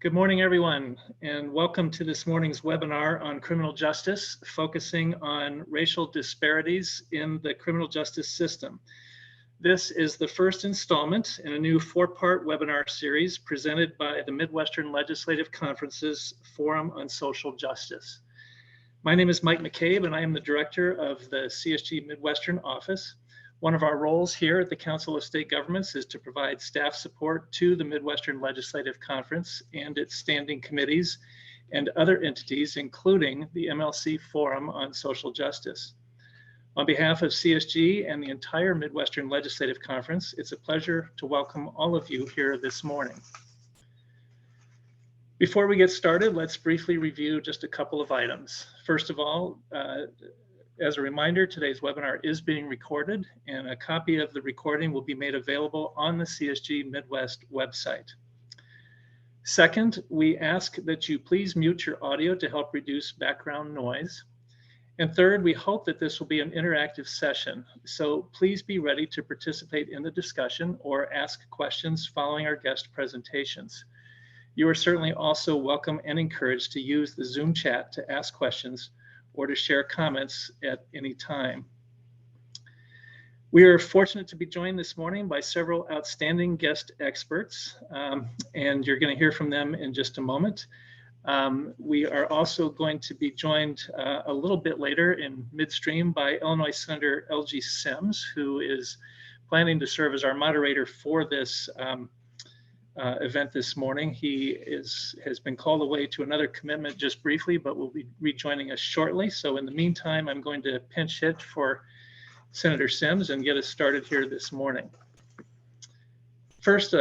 Good morning, everyone, and welcome to this morning's webinar on criminal justice, focusing on racial disparities in the criminal justice system. This is the first installment in a new four-part webinar series presented by the Midwestern Legislative Conference's Forum on Social Justice. My name is Mike McCabe, and I am the director of the CSG Midwestern office. One of our roles here at the Council of State Governments is to provide staff support to the Midwestern Legislative Conference and its standing committees and other entities, including the MLC Forum on Social Justice. On behalf of CSG and the entire Midwestern Legislative Conference, it's a pleasure to welcome all of you here this morning. Before we get started, let's briefly review just a couple of items. First of all, as a reminder, today's webinar is being recorded, and a copy of the recording will be made available on the CSG Midwest website. Second, we ask that you please mute your audio to help reduce background noise. And third, we hope that this will be an interactive session, so please be ready to participate in the discussion or ask questions following our guest presentations. You are certainly also welcome and encouraged to use the Zoom chat to ask questions or to share comments at any time. We are fortunate to be joined this morning by several outstanding guest experts, and you're going to hear from them in just a moment. We are also going to be joined a little bit later in midstream by Illinois Senator L.G. Sims, who is planning to serve as our moderator for this event this morning. He has been called away to another commitment just briefly, but will be rejoining us shortly. So in the meantime, I'm going to pinch hit for Senator Sims and get us started here this morning. First,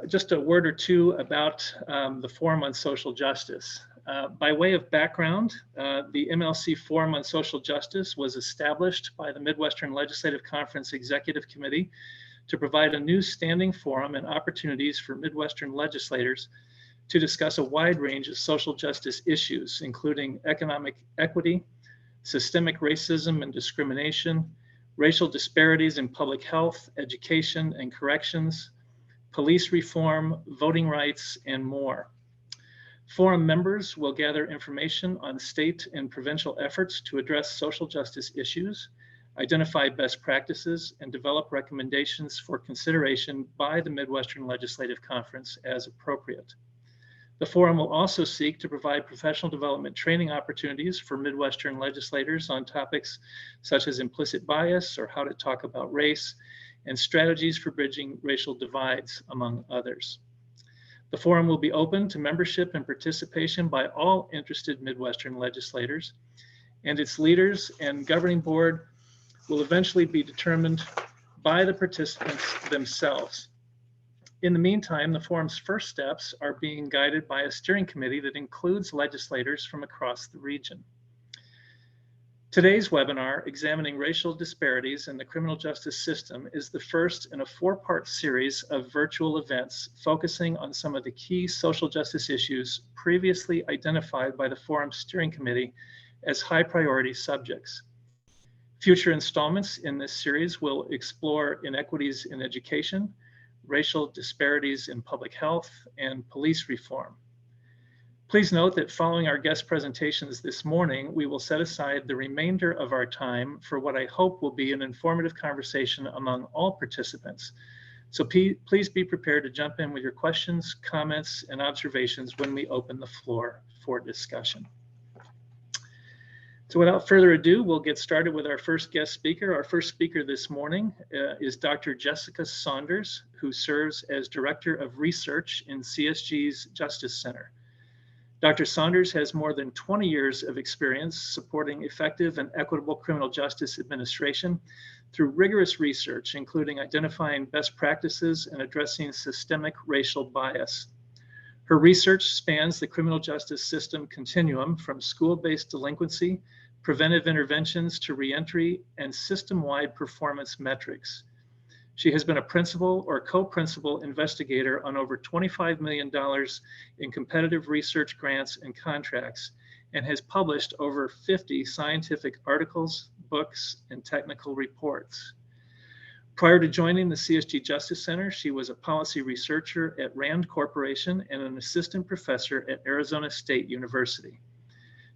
just a word or two about the Forum on Social Justice. By way of background, the MLC Forum on Social Justice was established by the Midwestern Legislative Conference Executive Committee to provide a new standing forum and opportunities for Midwestern legislators to discuss a wide range of social justice issues, including economic equity, systemic racism and discrimination, racial disparities in public health, education and corrections, police reform, voting rights, and more. Forum members will gather information on state and provincial efforts to address social justice issues, identify best practices, and develop recommendations for consideration by the Midwestern Legislative Conference as appropriate. The forum will also seek to provide professional development training opportunities for Midwestern legislators on topics such as implicit bias or how to talk about race, and strategies for bridging racial divides, among others. The forum will be open to membership and participation by all interested Midwestern legislators, and its leaders and governing board will eventually be determined by the participants themselves. In the meantime, the forum's first steps are being guided by a steering committee that includes legislators from across the region. Today's webinar, Examining Racial Disparities in the Criminal Justice System, is the first in a four-part series of virtual events focusing on some of the key social justice issues previously identified by the forum's steering committee as high priority subjects. Future installments in this series will explore inequities in education, racial disparities in public health, and police reform. Please note that following our guest presentations this morning, we will set aside the remainder of our time for what I hope will be an informative conversation among all participants. So please be prepared to jump in with your questions, comments, and observations when we open the floor for discussion. So without further ado, we'll get started with our first guest speaker. Our first speaker this morning is Dr. Jessica Saunders, who serves as Director of Research in CSG's Justice Center. Dr. Saunders has more than 20 years of experience supporting effective and equitable criminal justice administration through rigorous research, including identifying best practices and addressing systemic racial bias. Her research spans the criminal justice system continuum from school-based delinquency, preventive interventions to reentry, and system-wide performance metrics. She has been a principal or co-principal investigator on over $25 million in competitive research grants and contracts, and has published over 50 scientific articles, books, and technical reports. Prior to joining the CSG Justice Center, she was a policy researcher at RAND Corporation and an assistant professor at Arizona State University.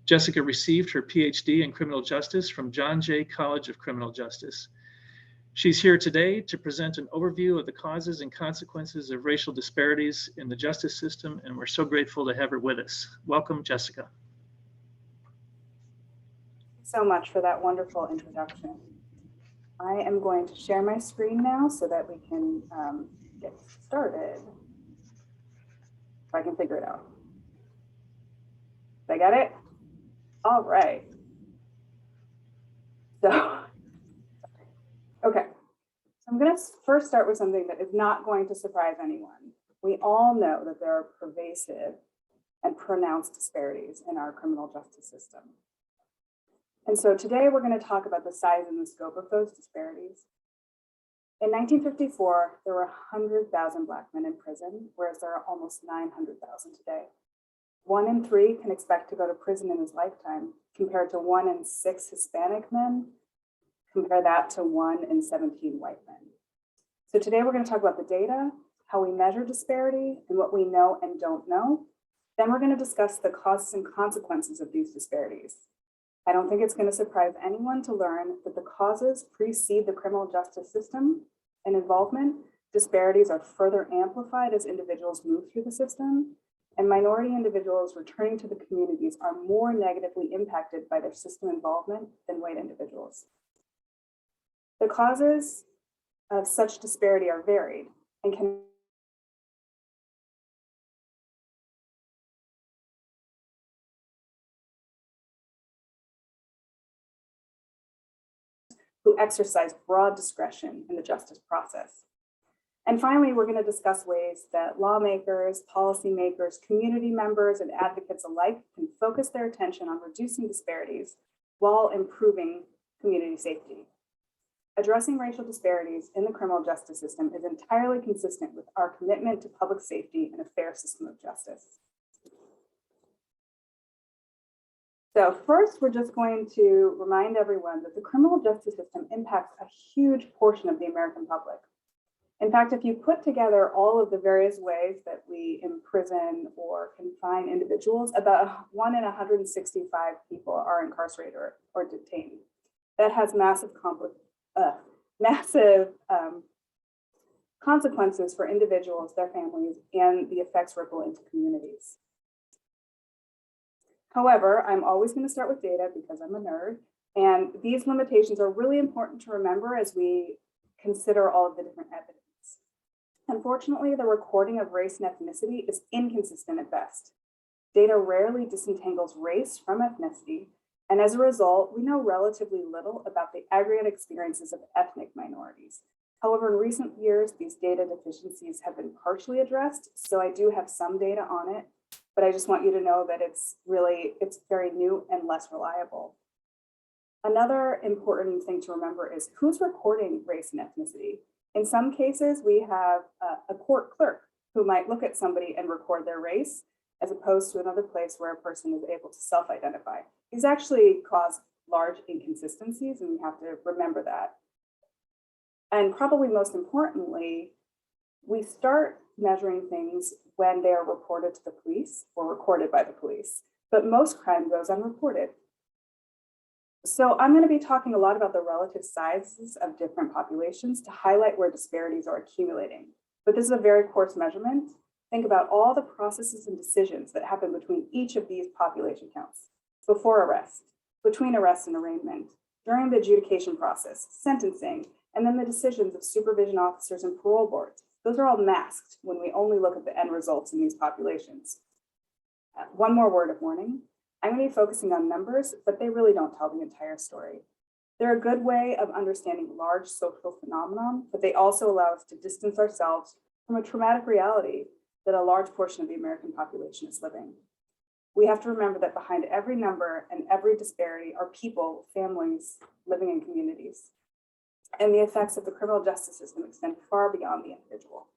Jessica received her PhD in criminal justice from John Jay College of Criminal Justice. She's here today to present an overview of the causes and consequences of racial disparities in the justice system, and we're so grateful to have her with us. Welcome, Jessica. So much for that wonderful introduction. I am going to share my screen now so that we can get started. If I can figure it out. Did I get it? All right. So, okay. So I'm going to first start with something that is not going to surprise anyone. We all know that there are pervasive and pronounced disparities in our criminal justice system. And so today we're going to talk about the size and the scope of those disparities. In 1954, there were 100,000 Black men in prison, whereas there are almost 900,000 today. 1 in 3 can expect to go to prison in his lifetime, compared to 1 in 6 Hispanic men. Compare that to 1 in 17 white men. So today we're going to talk about the data, how we measure disparity, and what we know and don't know. Then we're going to discuss the causes and consequences of these disparities. I don't think it's going to surprise anyone to learn that the causes precede the criminal justice system and involvement. Disparities are further amplified as individuals move through the system, and minority individuals returning to the communities are more negatively impacted by their system involvement than white individuals. The causes of such disparity are varied and can who exercise broad discretion in the justice process. And finally, we're going to discuss ways that lawmakers, policymakers, community members, and advocates alike can focus their attention on reducing disparities while improving community safety. Addressing racial disparities in the criminal justice system is entirely consistent with our commitment to public safety and a fair system of justice. So first, we're just going to remind everyone that the criminal justice system impacts a huge portion of the American public. In fact, if you put together all of the various ways that we imprison or confine individuals, about 1 in 165 people are incarcerated or detained. That has massive consequences for individuals, their families, and the effects ripple into communities. However, I'm always going to start with data because I'm a nerd, and these limitations are really important to remember as we consider all of the different evidence. Unfortunately, the recording of race and ethnicity is inconsistent at best. Data rarely disentangles race from ethnicity, and as a result, we know relatively little about the aggregate experiences of ethnic minorities. However, in recent years, these data deficiencies have been partially addressed, so I do have some data on it, but I just want you to know that it's very new and less reliable. Another important thing to remember is who's recording race and ethnicity. In some cases, we have a court clerk who might look at somebody and record their race, as opposed to another place where a person is able to self-identify. These actually cause large inconsistencies, and we have to remember that. And probably most importantly, we start measuring things when they are reported to the police or recorded by the police, but most crime goes unreported. So I'm going to be talking a lot about the relative sizes of different populations to highlight where disparities are accumulating. But this is a very coarse measurement. Think about all the processes and decisions that happen between each of these population counts: before arrest, between arrest and arraignment, during the adjudication process, sentencing, and then the decisions of supervision officers and parole boards. Those are all masked when we only look at the end results in these populations. One more word of warning. I'm going to be focusing on numbers, but they really don't tell the entire story. They're a good way of understanding large social phenomenon, but they also allow us to distance ourselves from a traumatic reality that a large portion of the American population is living. We have to remember that behind every number and every disparity are people, families, living in communities. And the effects of the criminal justice system extend far beyond the individual.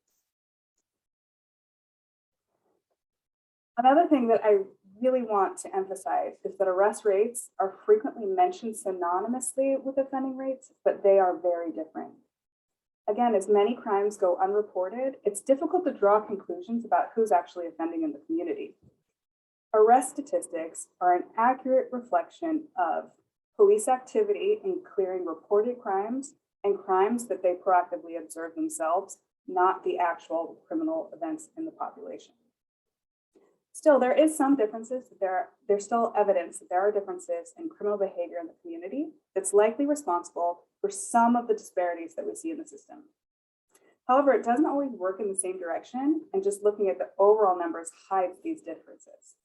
Another thing that I really want to emphasize is that arrest rates are frequently mentioned synonymously with offending rates, but they are very different. Again, as many crimes go unreported, it's difficult to draw conclusions about who's actually offending in the community. Arrest statistics are an accurate reflection of police activity in clearing reported crimes and crimes that they proactively observe themselves, not the actual criminal events in the population. Still, there is some differences. There's still evidence that there are differences in criminal behavior in the community that's likely responsible for some of the disparities that we see in the system. However, it doesn't always work in the same direction, and just looking at the overall numbers hides these differences.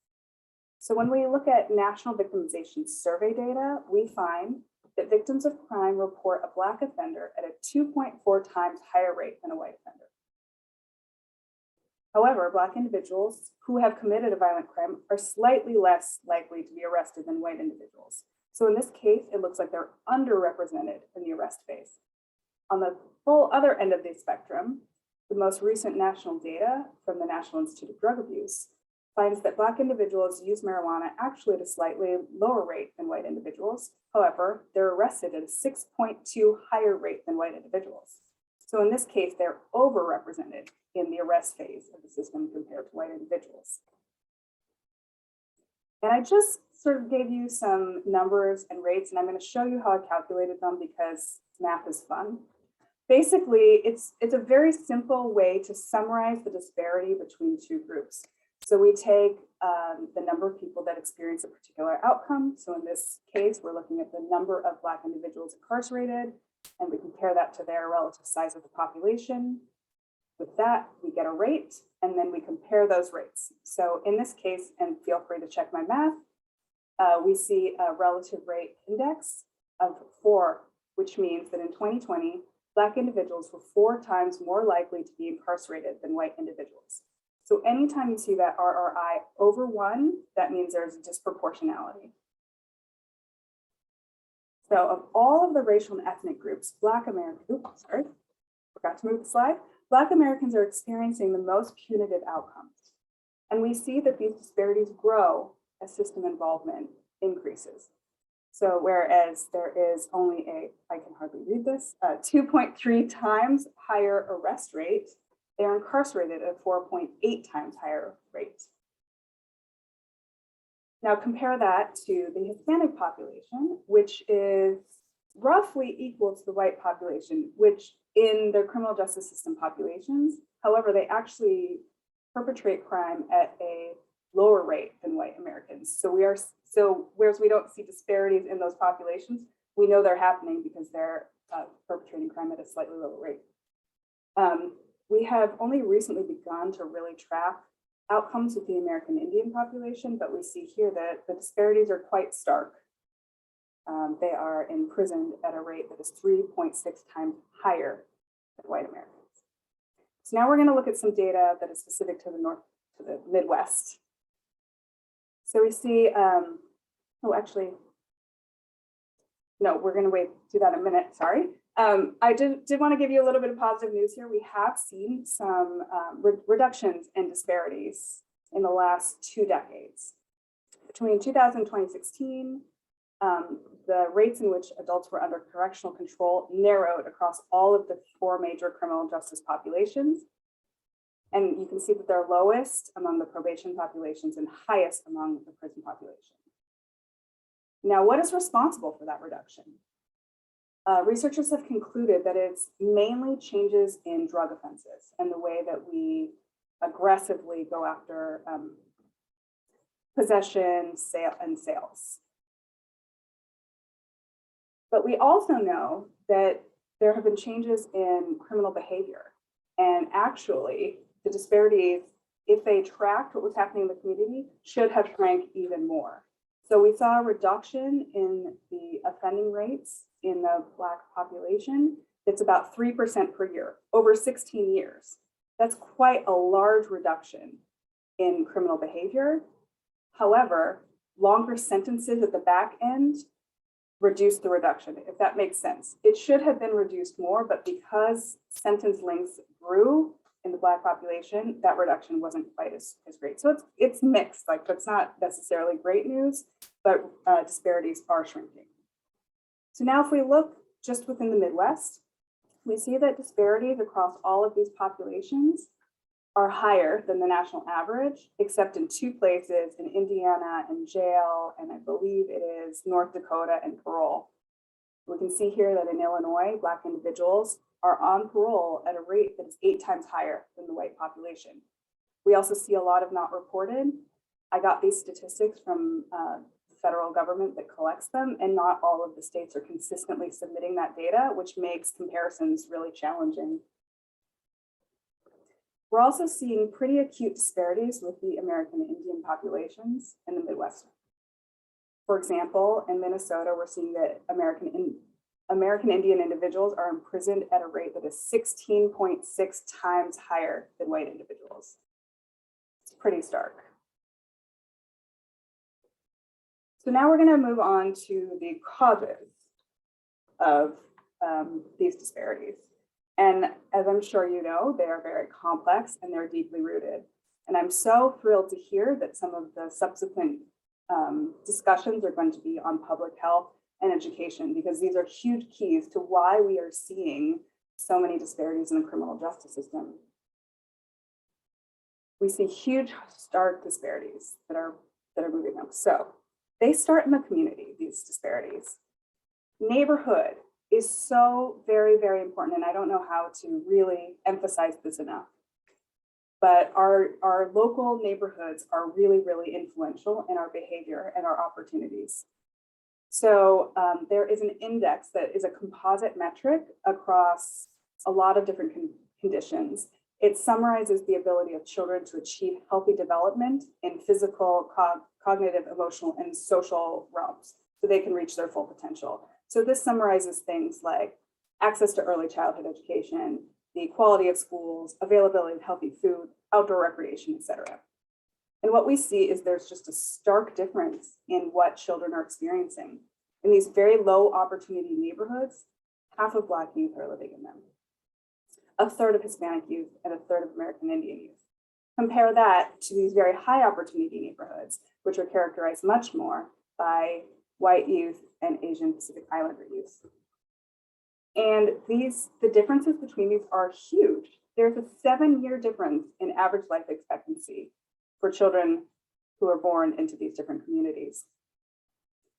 So when we look at National Victimization Survey data, we find that victims of crime report a Black offender at a 2.4 times higher rate than a white offender. However, Black individuals who have committed a violent crime are slightly less likely to be arrested than white individuals. So in this case, it looks like they're underrepresented in the arrest phase. On the full other end of the spectrum, the most recent national data from the National Institute of Drug Abuse finds that Black individuals use marijuana actually at a slightly lower rate than white individuals. However, they're arrested at a 6.2 higher rate than white individuals. So in this case, they're overrepresented in the arrest phase of the system compared to white individuals. And I just sort of gave you some numbers and rates, and I'm going to show you how I calculated them because math is fun. Basically, it's a very simple way to summarize the disparity between two groups. So we take the number of people that experience a particular outcome. So in this case, we're looking at the number of Black individuals incarcerated, and we compare that to their relative size of the population. With that, we get a rate, and then we compare those rates. So in this case, and feel free to check my math, we see a relative rate index of 4, which means that in 2020, Black individuals were 4 times more likely to be incarcerated than white individuals. So anytime you see that RRI over 1, that means there's disproportionality. So of all of the racial and ethnic groups, Black Americans, forgot to move the slide. Black Americans are experiencing the most punitive outcomes. And we see that these disparities grow as system involvement increases. So whereas there is only I can hardly read this, 2.3 times higher arrest rate, they're incarcerated at a 4.8 times higher rate. Now compare that to the Hispanic population, which is roughly equal to the white population, which in their criminal justice system populations, however, they actually perpetrate crime at a lower rate than white Americans. So whereas we don't see disparities in those populations, we know they're happening because they're perpetrating crime at a slightly lower rate. We have only recently begun to really track outcomes with the American Indian population, but we see here that the disparities are quite stark. They are imprisoned at a rate that is 3.6 times higher than white Americans. So now we're going to look at some data that is specific to the Midwest. So we see, we're going to do that in a minute, sorry. I did want to give you a little bit of positive news here. We have seen some reductions in disparities in the last 2 decades. Between 2000 and 2016, the rates in which adults were under correctional control narrowed across all of the 4 major criminal justice populations. And you can see that they're lowest among the probation populations and highest among the prison population. Now, what is responsible for that reduction? Researchers have concluded that it's mainly changes in drug offenses and the way that we aggressively go after possession, sale, and sales. But we also know that there have been changes in criminal behavior. And actually, the disparities, if they tracked what was happening in the community, should have shrank even more. So we saw a reduction in the offending rates in the Black population. It's about 3% per year over 16 years. That's quite a large reduction in criminal behavior. However, longer sentences at the back end reduce the reduction, if that makes sense. It should have been reduced more, but because sentence lengths grew in the Black population, that reduction wasn't quite as great. So it's mixed, like that's not necessarily great news, but disparities are shrinking. So now if we look just within the Midwest, we see that disparities across all of these populations are higher than the national average, except in two places, in Indiana and jail, and I believe it is North Dakota and parole. We can see here that in Illinois, Black individuals are on parole at a rate that is 8 times higher than the white population. We also see a lot of not reported. I got these statistics from the federal government that collects them, and not all of the states are consistently submitting that data, which makes comparisons really challenging. We're also seeing pretty acute disparities with the American Indian populations in the Midwest. For example, in Minnesota, we're seeing that American Indian individuals are imprisoned at a rate that is 16.6 times higher than white individuals. It's pretty stark. So now we're going to move on to the causes of these disparities. And as I'm sure you know, they are very complex and they're deeply rooted. And I'm so thrilled to hear that some of the subsequent discussions are going to be on public health and education, because these are huge keys to why we are seeing so many disparities in the criminal justice system. We see huge, stark disparities that are moving up. So they start in the community, these disparities. Neighborhood is so very, very important. And I don't know how to really emphasize this enough. But our local neighborhoods are really, really influential in our behavior and our opportunities. So there is an index that is a composite metric across a lot of different conditions. It summarizes the ability of children to achieve healthy development in physical, cognitive, emotional, and social realms, so they can reach their full potential. So this summarizes things like access to early childhood education, the quality of schools, availability of healthy food, outdoor recreation, etc. And what we see is there's just a stark difference in what children are experiencing. In these very low opportunity neighborhoods, half of Black youth are living in them, a third of Hispanic youth, and a third of American Indian youth. Compare that to these very high opportunity neighborhoods, which are characterized much more by white youth and Asian Pacific Islander youth. And the differences between these are huge. There's a 7-year difference in average life expectancy for children who are born into these different communities.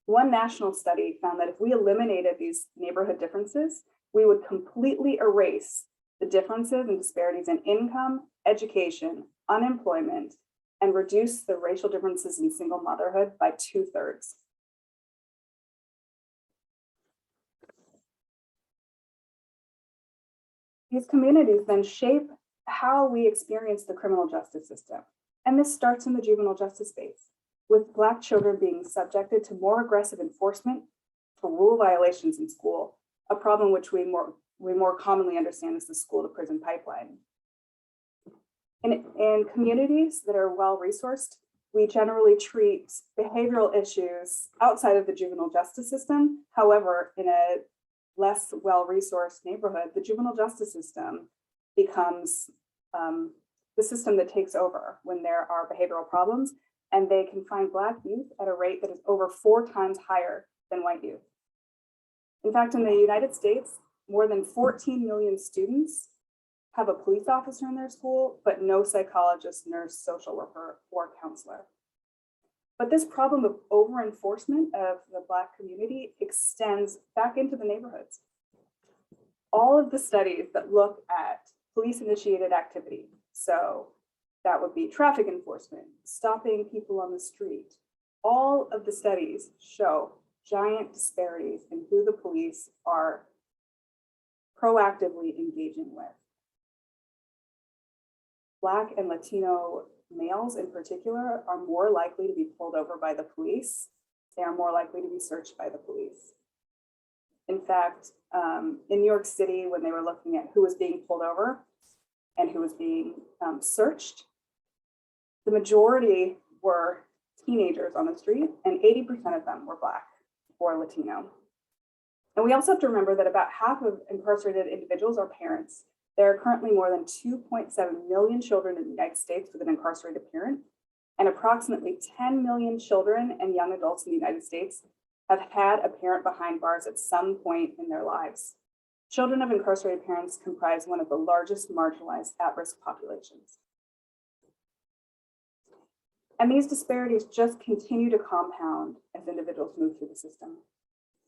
One national study found that if we eliminated these neighborhood differences, we would completely erase the differences and disparities in income, education, unemployment, and reduce the racial differences in single motherhood by 2/3. These communities then shape how we experience the criminal justice system. And this starts in the juvenile justice space, with Black children being subjected to more aggressive enforcement for rule violations in school, a problem which we more commonly understand as the school to prison pipeline. In communities that are well-resourced, we generally treat behavioral issues outside of the juvenile justice system. However, in a less well-resourced neighborhood, the juvenile justice system becomes the system that takes over when there are behavioral problems, and they can find Black youth at a rate that is over 4 times higher than white youth. In fact, in the United States, more than 14 million students have a police officer in their school, but no psychologist, nurse, social worker, or counselor. But this problem of over-enforcement of the Black community extends back into the neighborhoods. All of the studies that look at police-initiated activity, so that would be traffic enforcement, stopping people on the street, all of the studies show giant disparities in who the police are proactively engaging with. Black and Latino males in particular are more likely to be pulled over by the police. They are more likely to be searched by the police. In fact, in New York City, when they were looking at who was being pulled over and who was being searched, the majority were teenagers on the street, and 80% of them were Black or Latino. And we also have to remember that about half of incarcerated individuals are parents. There are currently more than 2.7 million children in the United States with an incarcerated parent, and approximately 10 million children and young adults in the United States have had a parent behind bars at some point in their lives. Children of incarcerated parents comprise one of the largest marginalized at-risk populations. And these disparities just continue to compound as individuals move through the system.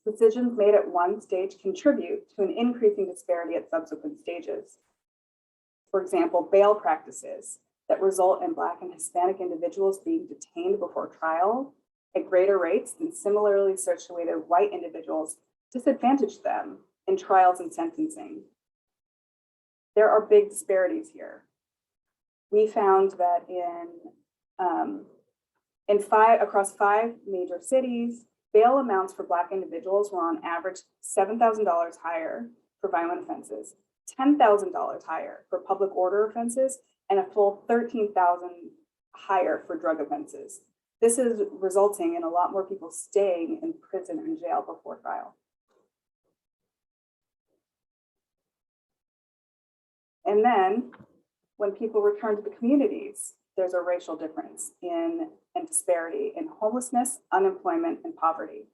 Decisions made at one stage contribute to an increasing disparity at subsequent stages. For example, bail practices that result in Black and Hispanic individuals being detained before trial at greater rates than similarly situated white individuals disadvantage them in trials and sentencing. There are big disparities here. We found that across 5 major cities, bail amounts for Black individuals were on average $7,000 higher for violent offenses, $10,000 higher for public order offenses, and a full $13,000 higher for drug offenses. This is resulting in a lot more people staying in prison and jail before trial. And then when people return to the communities, there's a racial difference and disparity in homelessness, unemployment, and poverty.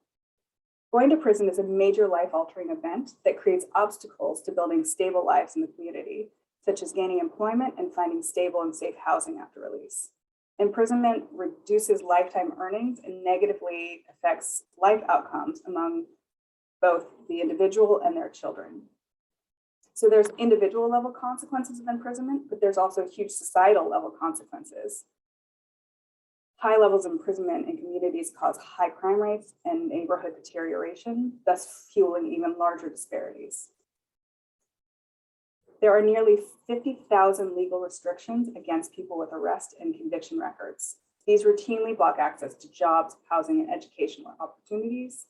Going to prison is a major life-altering event that creates obstacles to building stable lives in the community, such as gaining employment and finding stable and safe housing after release. Imprisonment reduces lifetime earnings and negatively affects life outcomes among both the individual and their children. So there's individual level consequences of imprisonment, but there's also huge societal level consequences. High levels of imprisonment in communities cause high crime rates and neighborhood deterioration, thus fueling even larger disparities. There are nearly 50,000 legal restrictions against people with arrest and conviction records. These routinely block access to jobs, housing, and educational opportunities.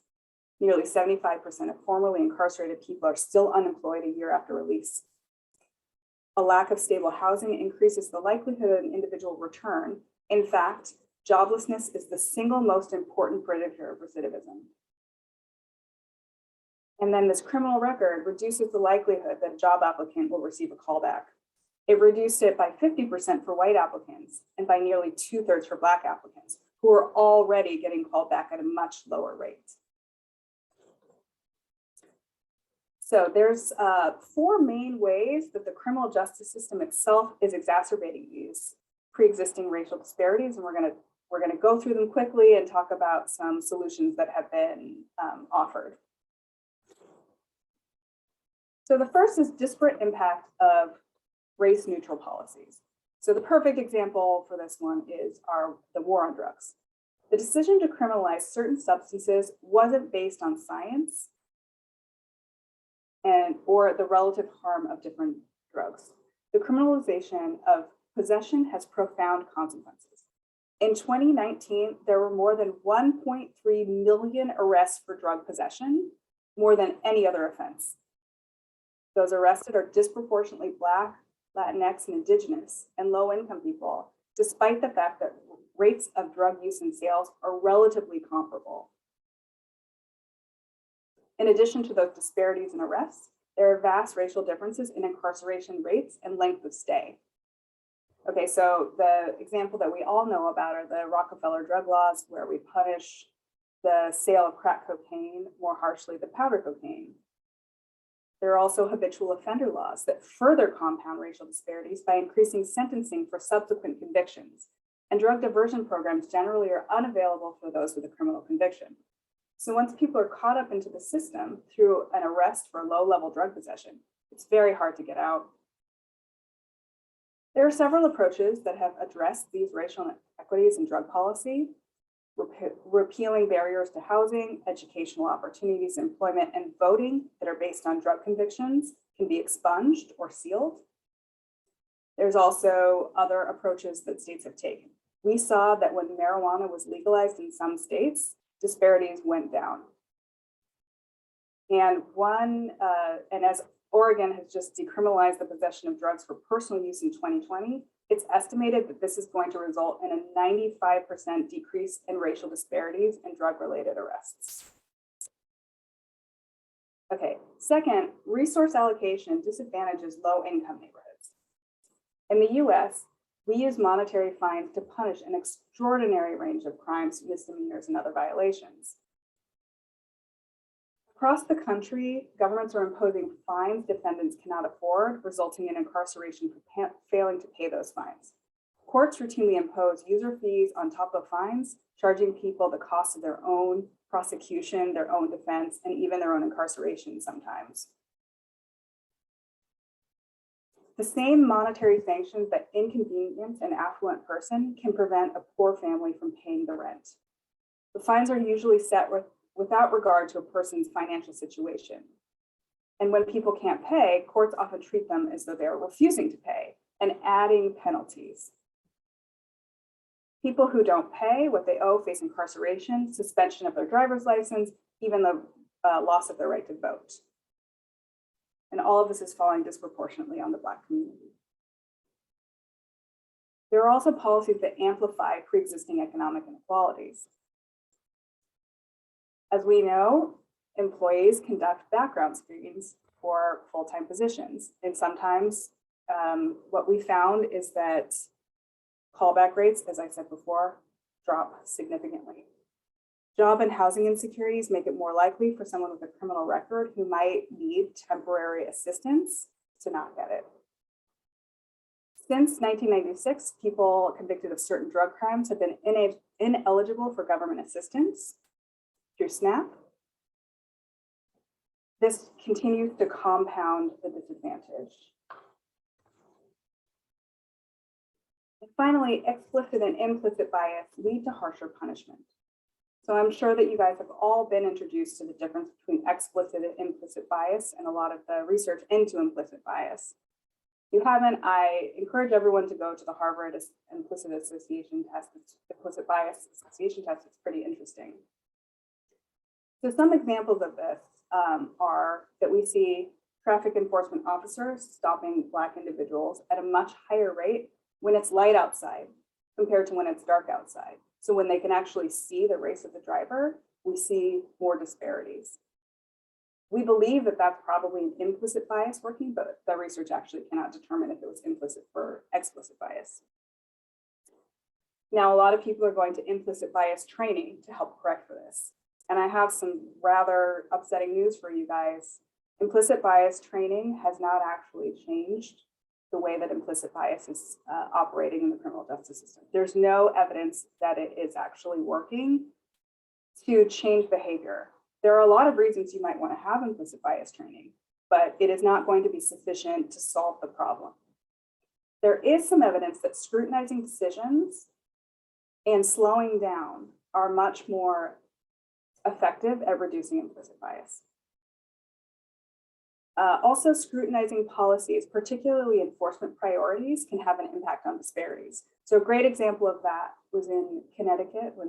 Nearly 75% of formerly incarcerated people are still unemployed a year after release. A lack of stable housing increases the likelihood of an individual return. In fact, joblessness is the single most important predictor of recidivism. And then this criminal record reduces the likelihood that a job applicant will receive a callback. It reduced it by 50% for white applicants and by nearly 2/3 for Black applicants, who are already getting called back at a much lower rate. So there's 4 main ways that the criminal justice system itself is exacerbating these pre-existing racial disparities, and we're going to go through them quickly and talk about some solutions that have been offered. So the first is disparate impact of race-neutral policies. So the perfect example for this one is the war on drugs. The decision to criminalize certain substances wasn't based on science or the relative harm of different drugs. The criminalization of possession has profound consequences. In 2019, there were more than 1.3 million arrests for drug possession, more than any other offense. Those arrested are disproportionately Black, Latinx, and Indigenous, and low-income people, despite the fact that rates of drug use and sales are relatively comparable. In addition to those disparities in arrests, there are vast racial differences in incarceration rates and length of stay. Okay, so the example that we all know about are the Rockefeller drug laws, where we punish the sale of crack cocaine more harshly than powder cocaine. There are also habitual offender laws that further compound racial disparities by increasing sentencing for subsequent convictions. And drug diversion programs generally are unavailable for those with a criminal conviction. So once people are caught up into the system through an arrest for low-level drug possession, it's very hard to get out. There are several approaches that have addressed these racial inequities in drug policy. Repealing barriers to housing, educational opportunities, employment, and voting that are based on drug convictions can be expunged or sealed. There's also other approaches that states have taken. We saw that when marijuana was legalized in some states, disparities went down. And as Oregon has just decriminalized the possession of drugs for personal use in 2020, it's estimated that this is going to result in a 95% decrease in racial disparities in drug-related arrests. Okay, second, resource allocation disadvantages low-income neighborhoods. In the US, we use monetary fines to punish an extraordinary range of crimes, misdemeanors, and other violations. Across the country, governments are imposing fines defendants cannot afford, resulting in incarceration for failing to pay those fines. Courts routinely impose user fees on top of fines, charging people the cost of their own prosecution, their own defense, and even their own incarceration sometimes. The same monetary sanctions that inconvenience an affluent person can prevent a poor family from paying the rent. The fines are usually set without regard to a person's financial situation. And when people can't pay, courts often treat them as though they are refusing to pay and adding penalties. People who don't pay what they owe face incarceration, suspension of their driver's license, even the loss of their right to vote. And all of this is falling disproportionately on the Black community. There are also policies that amplify pre-existing economic inequalities. As we know, employees conduct background screens for full-time positions. And sometimes what we found is that callback rates, as I said before, drop significantly. Job and housing insecurities make it more likely for someone with a criminal record who might need temporary assistance to not get it. Since 1996, people convicted of certain drug crimes have been ineligible for government assistance through SNAP. This continues to compound the disadvantage. And finally, explicit and implicit bias lead to harsher punishment. So I'm sure that you guys have all been introduced to the difference between explicit and implicit bias and a lot of the research into implicit bias. If you haven't, I encourage everyone to go to the Harvard Implicit Association Test, Implicit Bias Association Test. It's pretty interesting. So some examples of this are that we see traffic enforcement officers stopping Black individuals at a much higher rate when it's light outside compared to when it's dark outside. So when they can actually see the race of the driver, we see more disparities. We believe that that's probably an implicit bias working, but the research actually cannot determine if it was implicit or explicit bias. Now, a lot of people are going to implicit bias training to help correct for this. And I have some rather upsetting news for you guys. Implicit bias training has not actually changed the way that implicit bias is operating in the criminal justice system. There's no evidence that it is actually working to change behavior. There are a lot of reasons you might want to have implicit bias training, but it is not going to be sufficient to solve the problem. There is some evidence that scrutinizing decisions and slowing down are much more effective at reducing implicit bias. Also, scrutinizing policies, particularly enforcement priorities, can have an impact on disparities. So a great example of that was in Connecticut when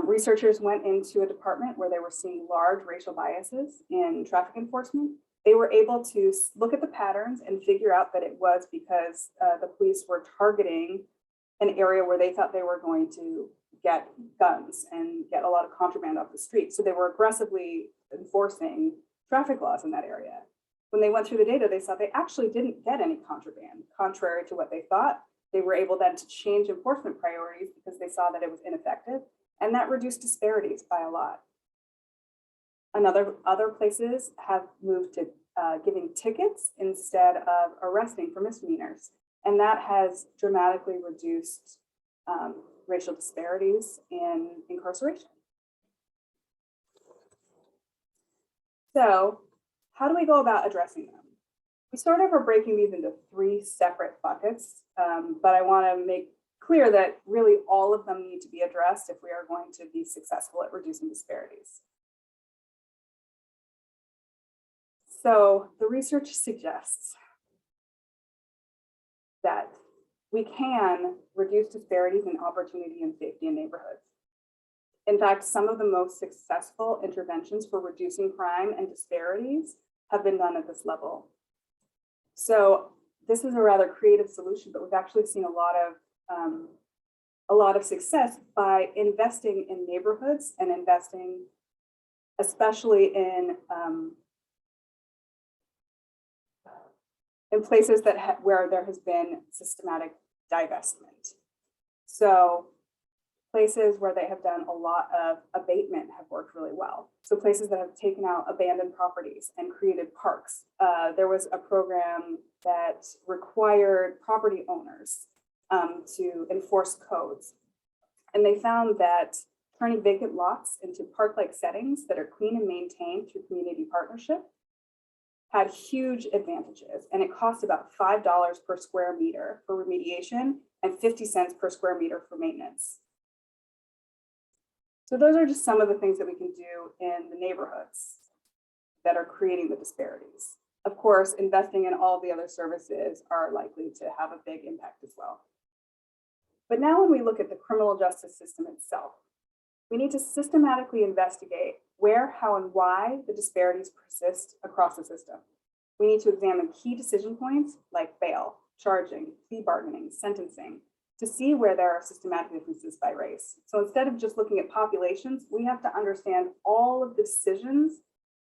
researchers went into a department where they were seeing large racial biases in traffic enforcement. They were able to look at the patterns and figure out that it was because the police were targeting an area where they thought they were going to get guns and get a lot of contraband off the street. So they were aggressively enforcing traffic laws in that area. When they went through the data, they saw they actually didn't get any contraband, contrary to what they thought. They were able then to change enforcement priorities because they saw that it was ineffective, and that reduced disparities by a lot. Other places have moved to giving tickets instead of arresting for misdemeanors, and that has dramatically reduced racial disparities in incarceration. So how do we go about addressing them? We start over breaking these into 3 separate buckets, but I want to make clear that really all of them need to be addressed if we are going to be successful at reducing disparities. So the research suggests that we can reduce disparities in opportunity and safety in neighborhoods. In fact, some of the most successful interventions for reducing crime and disparities have been done at this level. So this is a rather creative solution, but we've actually seen a lot of success by investing in neighborhoods and investing especially in places where there has been systematic divestment. So Places where they have done a lot of abatement have worked really well. So places that have taken out abandoned properties and created parks. There was a program that required property owners to enforce codes. And they found that turning vacant lots into park-like settings that are clean and maintained through community partnership had huge advantages. And it cost about $5 per square meter for remediation and 50 cents per square meter for maintenance. So those are just some of the things that we can do in the neighborhoods that are creating the disparities. Of course, investing in all the other services are likely to have a big impact as well. But now when we look at the criminal justice system itself, we need to systematically investigate where, how, and why the disparities persist across the system. We need to examine key decision points like bail, charging, plea bargaining, sentencing, to see where there are systematic differences by race. So instead of just looking at populations, we have to understand all of the decisions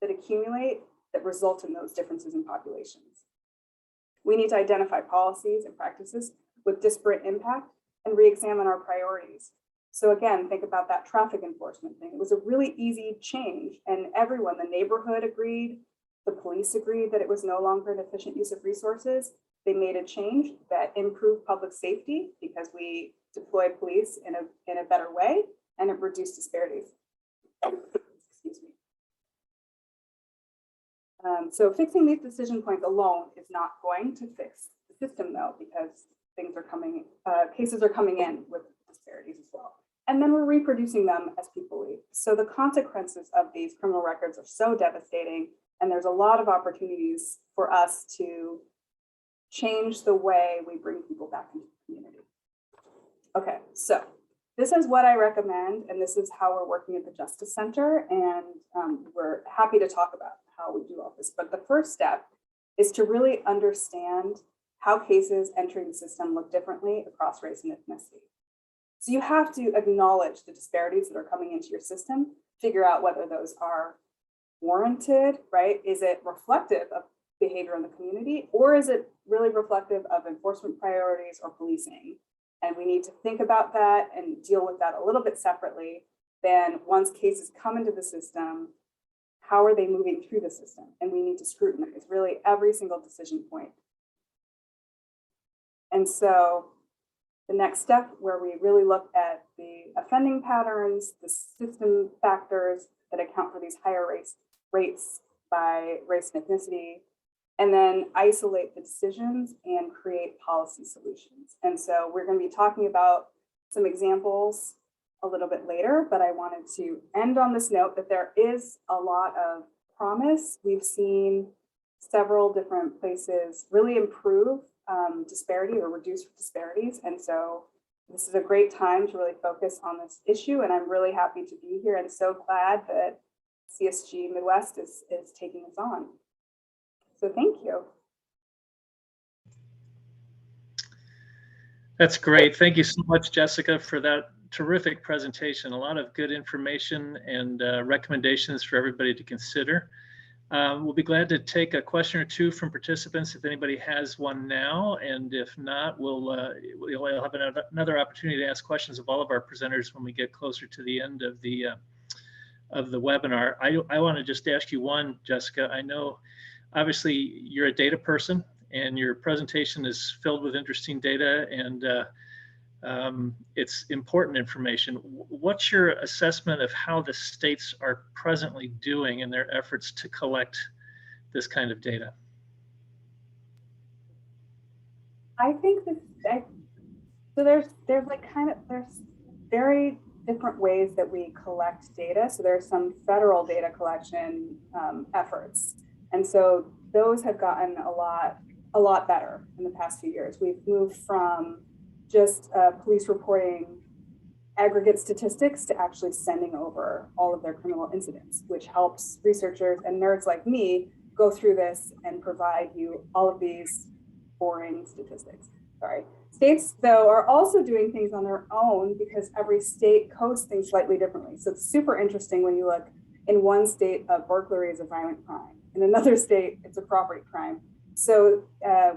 that accumulate that result in those differences in populations. We need to identify policies and practices with disparate impact and re-examine our priorities. So again, think about that traffic enforcement thing. It was a really easy change, and everyone, the neighborhood agreed, the police agreed that it was no longer an efficient use of resources. They made a change that improved public safety because we deployed police in a better way, and it reduced disparities. Excuse me. So fixing these decision points alone is not going to fix the system though, because things are coming, cases are coming in with disparities as well. And then we're reproducing them as people leave. So the consequences of these criminal records are so devastating, and there's a lot of opportunities for us to change the way we bring people back into the community. Okay, so this is what I recommend, and this is how we're working at the Justice Center, and we're happy to talk about how we do all this. But the first step is to really understand how cases entering the system look differently across race and ethnicity. So you have to acknowledge the disparities that are coming into your system, figure out whether those are warranted, right? Is it reflective of behavior in the community, or is it really reflective of enforcement priorities or policing? And we need to think about that and deal with that a little bit separately. Then once cases come into the system, how are they moving through the system? And we need to scrutinize really every single decision point. And so the next step, where we really look at the offending patterns, the system factors that account for these higher rates by race and ethnicity, and then isolate the decisions and create policy solutions. And so we're going to be talking about some examples a little bit later, but I wanted to end on this note that there is a lot of promise. We've seen several different places really improve disparity or reduce disparities. And so this is a great time to really focus on this issue. And I'm really happy to be here and so glad that CSG Midwest is taking us on. So thank you. That's great. Thank you so much, Jessica, for that terrific presentation. A lot of good information and recommendations for everybody to consider. We'll be glad to take a question or two from participants if anybody has one now, and if not, we'll have another opportunity to ask questions of all of our presenters when we get closer to the end of the webinar. I want to just ask you one, Jessica. I know obviously you're a data person and your presentation is filled with interesting data, and it's important information. What's your assessment of how the states are presently doing in their efforts to collect this kind of data? I think that so there's very different ways that we collect data. So there's some federal data collection efforts, and so those have gotten a lot better in the past few years. We've moved from just police reporting aggregate statistics to actually sending over all of their criminal incidents, which helps researchers and nerds like me go through this and provide you all of these boring statistics. Sorry. States, though, are also doing things on their own because every state codes things slightly differently. So it's super interesting when you look in one state, burglary is a violent crime. In another state, it's a property crime. So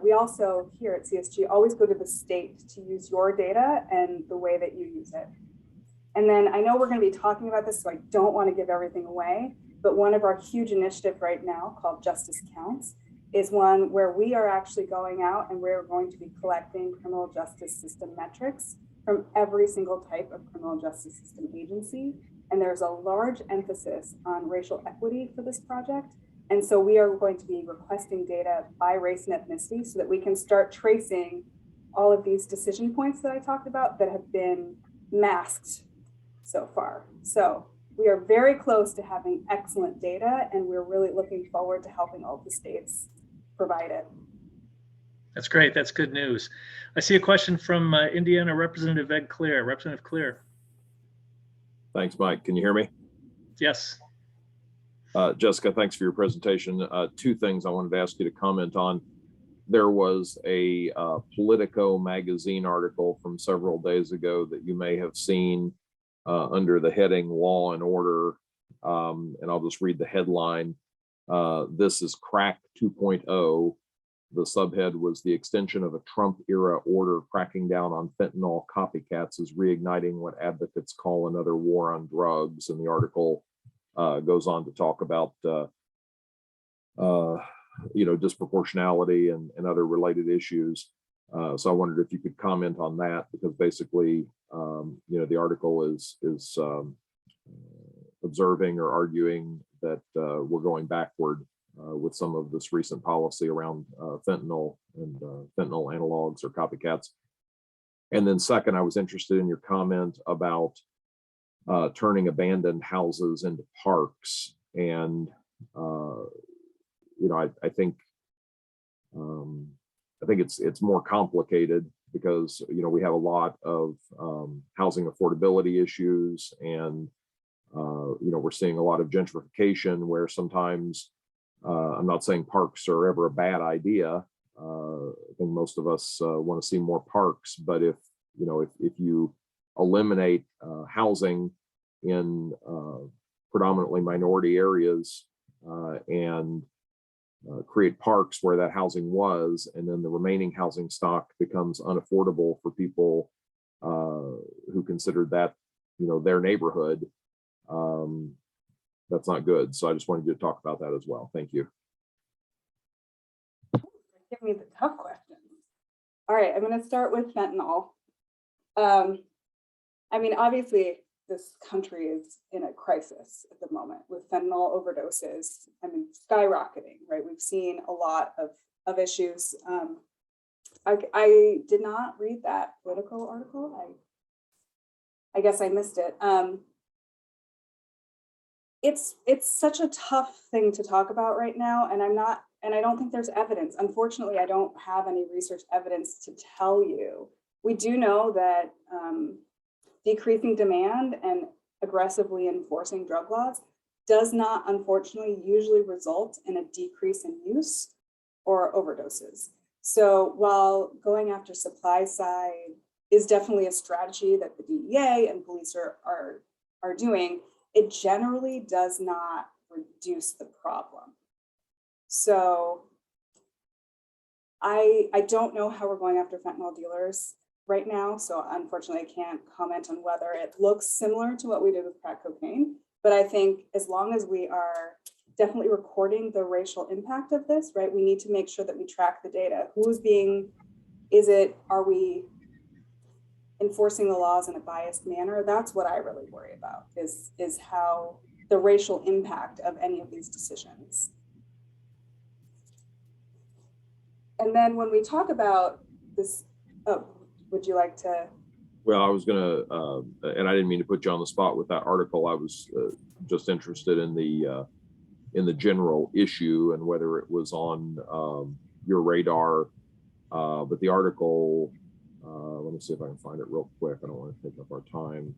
we also here at CSG always go to the state to use your data and the way that you use it. And then I know we're going to be talking about this, so I don't want to give everything away, but one of our huge initiatives right now called Justice Counts is one where we are actually going out and we're going to be collecting criminal justice system metrics from every single type of criminal justice system agency. And there's a large emphasis on racial equity for this project. And so we are going to be requesting data by race and ethnicity so that we can start tracing all of these decision points that I talked about that have been masked so far. So we are very close to having excellent data, and we're really looking forward to helping all the states provide it. That's great. That's good news. I see a question from Indiana Representative Ed Clear. Representative Clear. Thanks, Mike. Can you hear me? Yes. Jessica, thanks for your presentation. Two things I wanted to ask you to comment on. There was a Politico magazine article from several days ago that you may have seen under the heading Law and Order, and I'll just read the headline. This is Crack 2.0. The subhead was "The extension of a Trump-era order cracking down on fentanyl copycats is reigniting what advocates call another war on drugs." And the article goes on to talk about disproportionality and other related issues. So I wondered if you could comment on that, because basically, the article is observing or arguing that we're going backward with some of this recent policy around fentanyl and fentanyl analogs or copycats. And then second, I was interested in your comment about turning abandoned houses into parks. And I think it's more complicated because we have a lot of housing affordability issues, and we're seeing a lot of gentrification where sometimes I'm not saying parks are ever a bad idea. I think most of us want to see more parks, but if you eliminate housing in predominantly minority areas and create parks where that housing was, and then the remaining housing stock becomes unaffordable for people who considered that their neighborhood, that's not good. So I just wanted you to talk about that as well. Thank you. Give me the tough questions. All right, I'm going to start with fentanyl. Obviously, this country is in a crisis at the moment with fentanyl overdoses. Skyrocketing, right? We've seen a lot of issues. I did not read that Politico article. I guess I missed it. It's such a tough thing to talk about right now, and I don't think there's evidence. Unfortunately, I don't have any research evidence to tell you. We do know that decreasing demand and aggressively enforcing drug laws does not, unfortunately, usually result in a decrease in use or overdoses. So while going after supply side is definitely a strategy that the DEA and police are doing, it generally does not reduce the problem. So I don't know how we're going after fentanyl dealers right now. So unfortunately, I can't comment on whether it looks similar to what we did with crack cocaine. But I think as long as we are definitely recording the racial impact of this, right, we need to make sure that we track the data. Are we enforcing the laws in a biased manner? That's what I really worry about, is how the racial impact of any of these decisions. And then when we talk about this, would you like to? Well, I was gonna, and I didn't mean to put you on the spot with that article. I was just interested in the general issue and whether it was on your radar. But the article, let me see if I can find it real quick. I don't want to take up our time.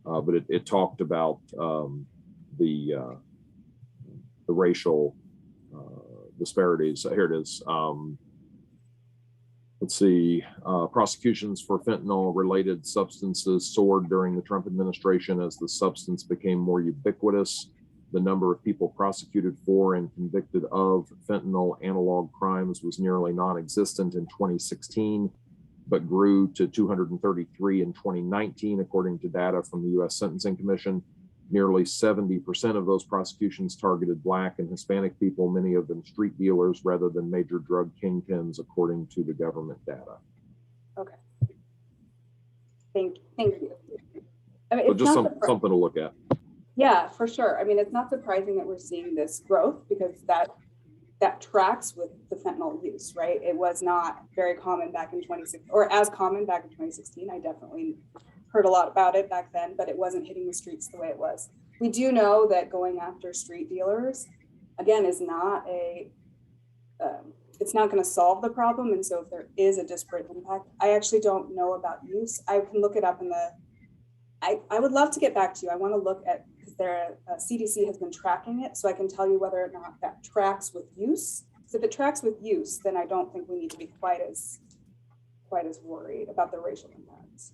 But it talked about the racial disparities. Here it is. Let's see, prosecutions for fentanyl-related substances soared during the Trump administration as the substance became more ubiquitous. The number of people prosecuted for and convicted of fentanyl analog crimes was nearly non-existent in 2016. but grew to 233 in 2019, according to data from the U.S. Sentencing Commission. Nearly 70% of those prosecutions targeted Black and Hispanic people, many of them street dealers rather than major drug kingpins, according to the government data. Okay. Thank you. I mean, So it's just not something to look at. Yeah, for sure. I mean, it's not surprising that we're seeing this growth because that tracks with the fentanyl use, right? It was not very common back in 2016, or as common back in 2016. I definitely heard a lot about it back then, but it wasn't hitting the streets the way it was. We do know that going after street dealers, again, is not it's not going to solve the problem. And so if there is a disparate impact, I actually don't know about use. I can look it up in the, I would love to get back to you. I want to look at, because CDC has been tracking it, so I can tell you whether or not that tracks with use. So if it tracks with use, then I don't think we need to be quite as worried about the racial impacts.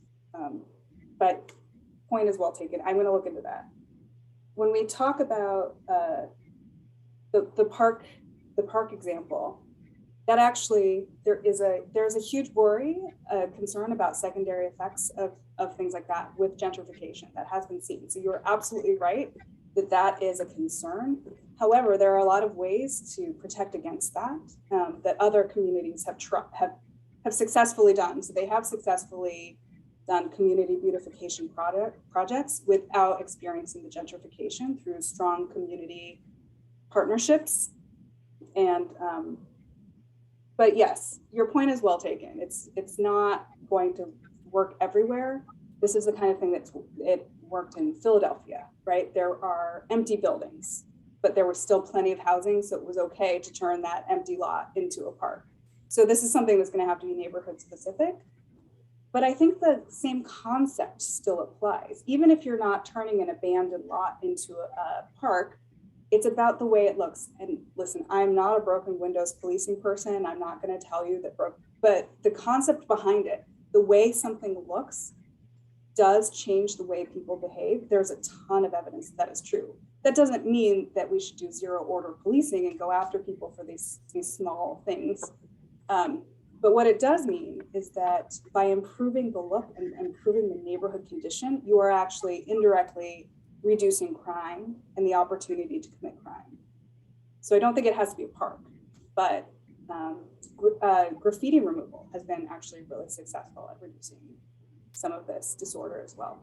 But point is well taken. I'm going to look into that. When we talk about the park example, that actually there's a huge worry, concern about secondary effects of things like that with gentrification that has been seen. So you're absolutely right that is a concern. However, there are a lot of ways to protect against that that other communities have successfully done. So they have successfully done community beautification projects without experiencing the gentrification through strong community partnerships. And but yes, your point is well taken. It's not going to work everywhere. This is the kind of thing it worked in Philadelphia, right? There are empty buildings, but there was still plenty of housing, so it was okay to turn that empty lot into a park. So this is something that's going to have to be neighborhood specific. But I think the same concept still applies. Even if you're not turning an abandoned lot into a park, it's about the way it looks. And listen, I'm not a broken windows policing person. I'm not going to tell you that, but the concept behind it, the way something looks does change the way people behave. There's a ton of evidence that is true. That doesn't mean that we should do zero order policing and go after people for these small things. But what it does mean is that by improving the look and improving the neighborhood condition, you are actually indirectly reducing crime and the opportunity to commit crime. So I don't think it has to be a park, but graffiti removal has been actually really successful at reducing some of this disorder as well.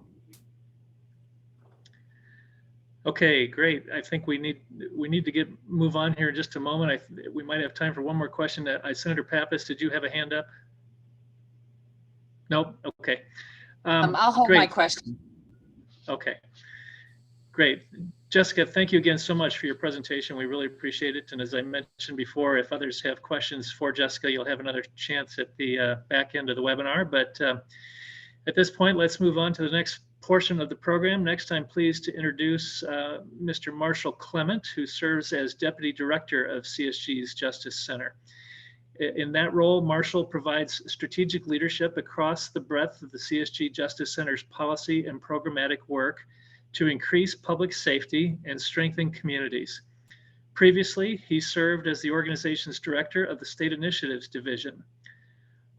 Okay, great. I think we need to move on here in just a moment. We might have time for one more question. Senator Pappas, did you have a hand up? Nope. Okay. I'll hold my question. Okay, great. Jessica, thank you again so much for your presentation. We really appreciate it. And as I mentioned before, if others have questions for Jessica, you'll have another chance at the back end of the webinar. But at this point, let's move on to the next portion of the program. Next, I'm pleased to introduce Mr. Marshall Clement, who serves as Deputy Director of CSG's Justice Center. In that role, Marshall provides strategic leadership across the breadth of the CSG Justice Center's policy and programmatic work to increase public safety and strengthen communities. Previously, he served as the organization's director of the State Initiatives Division.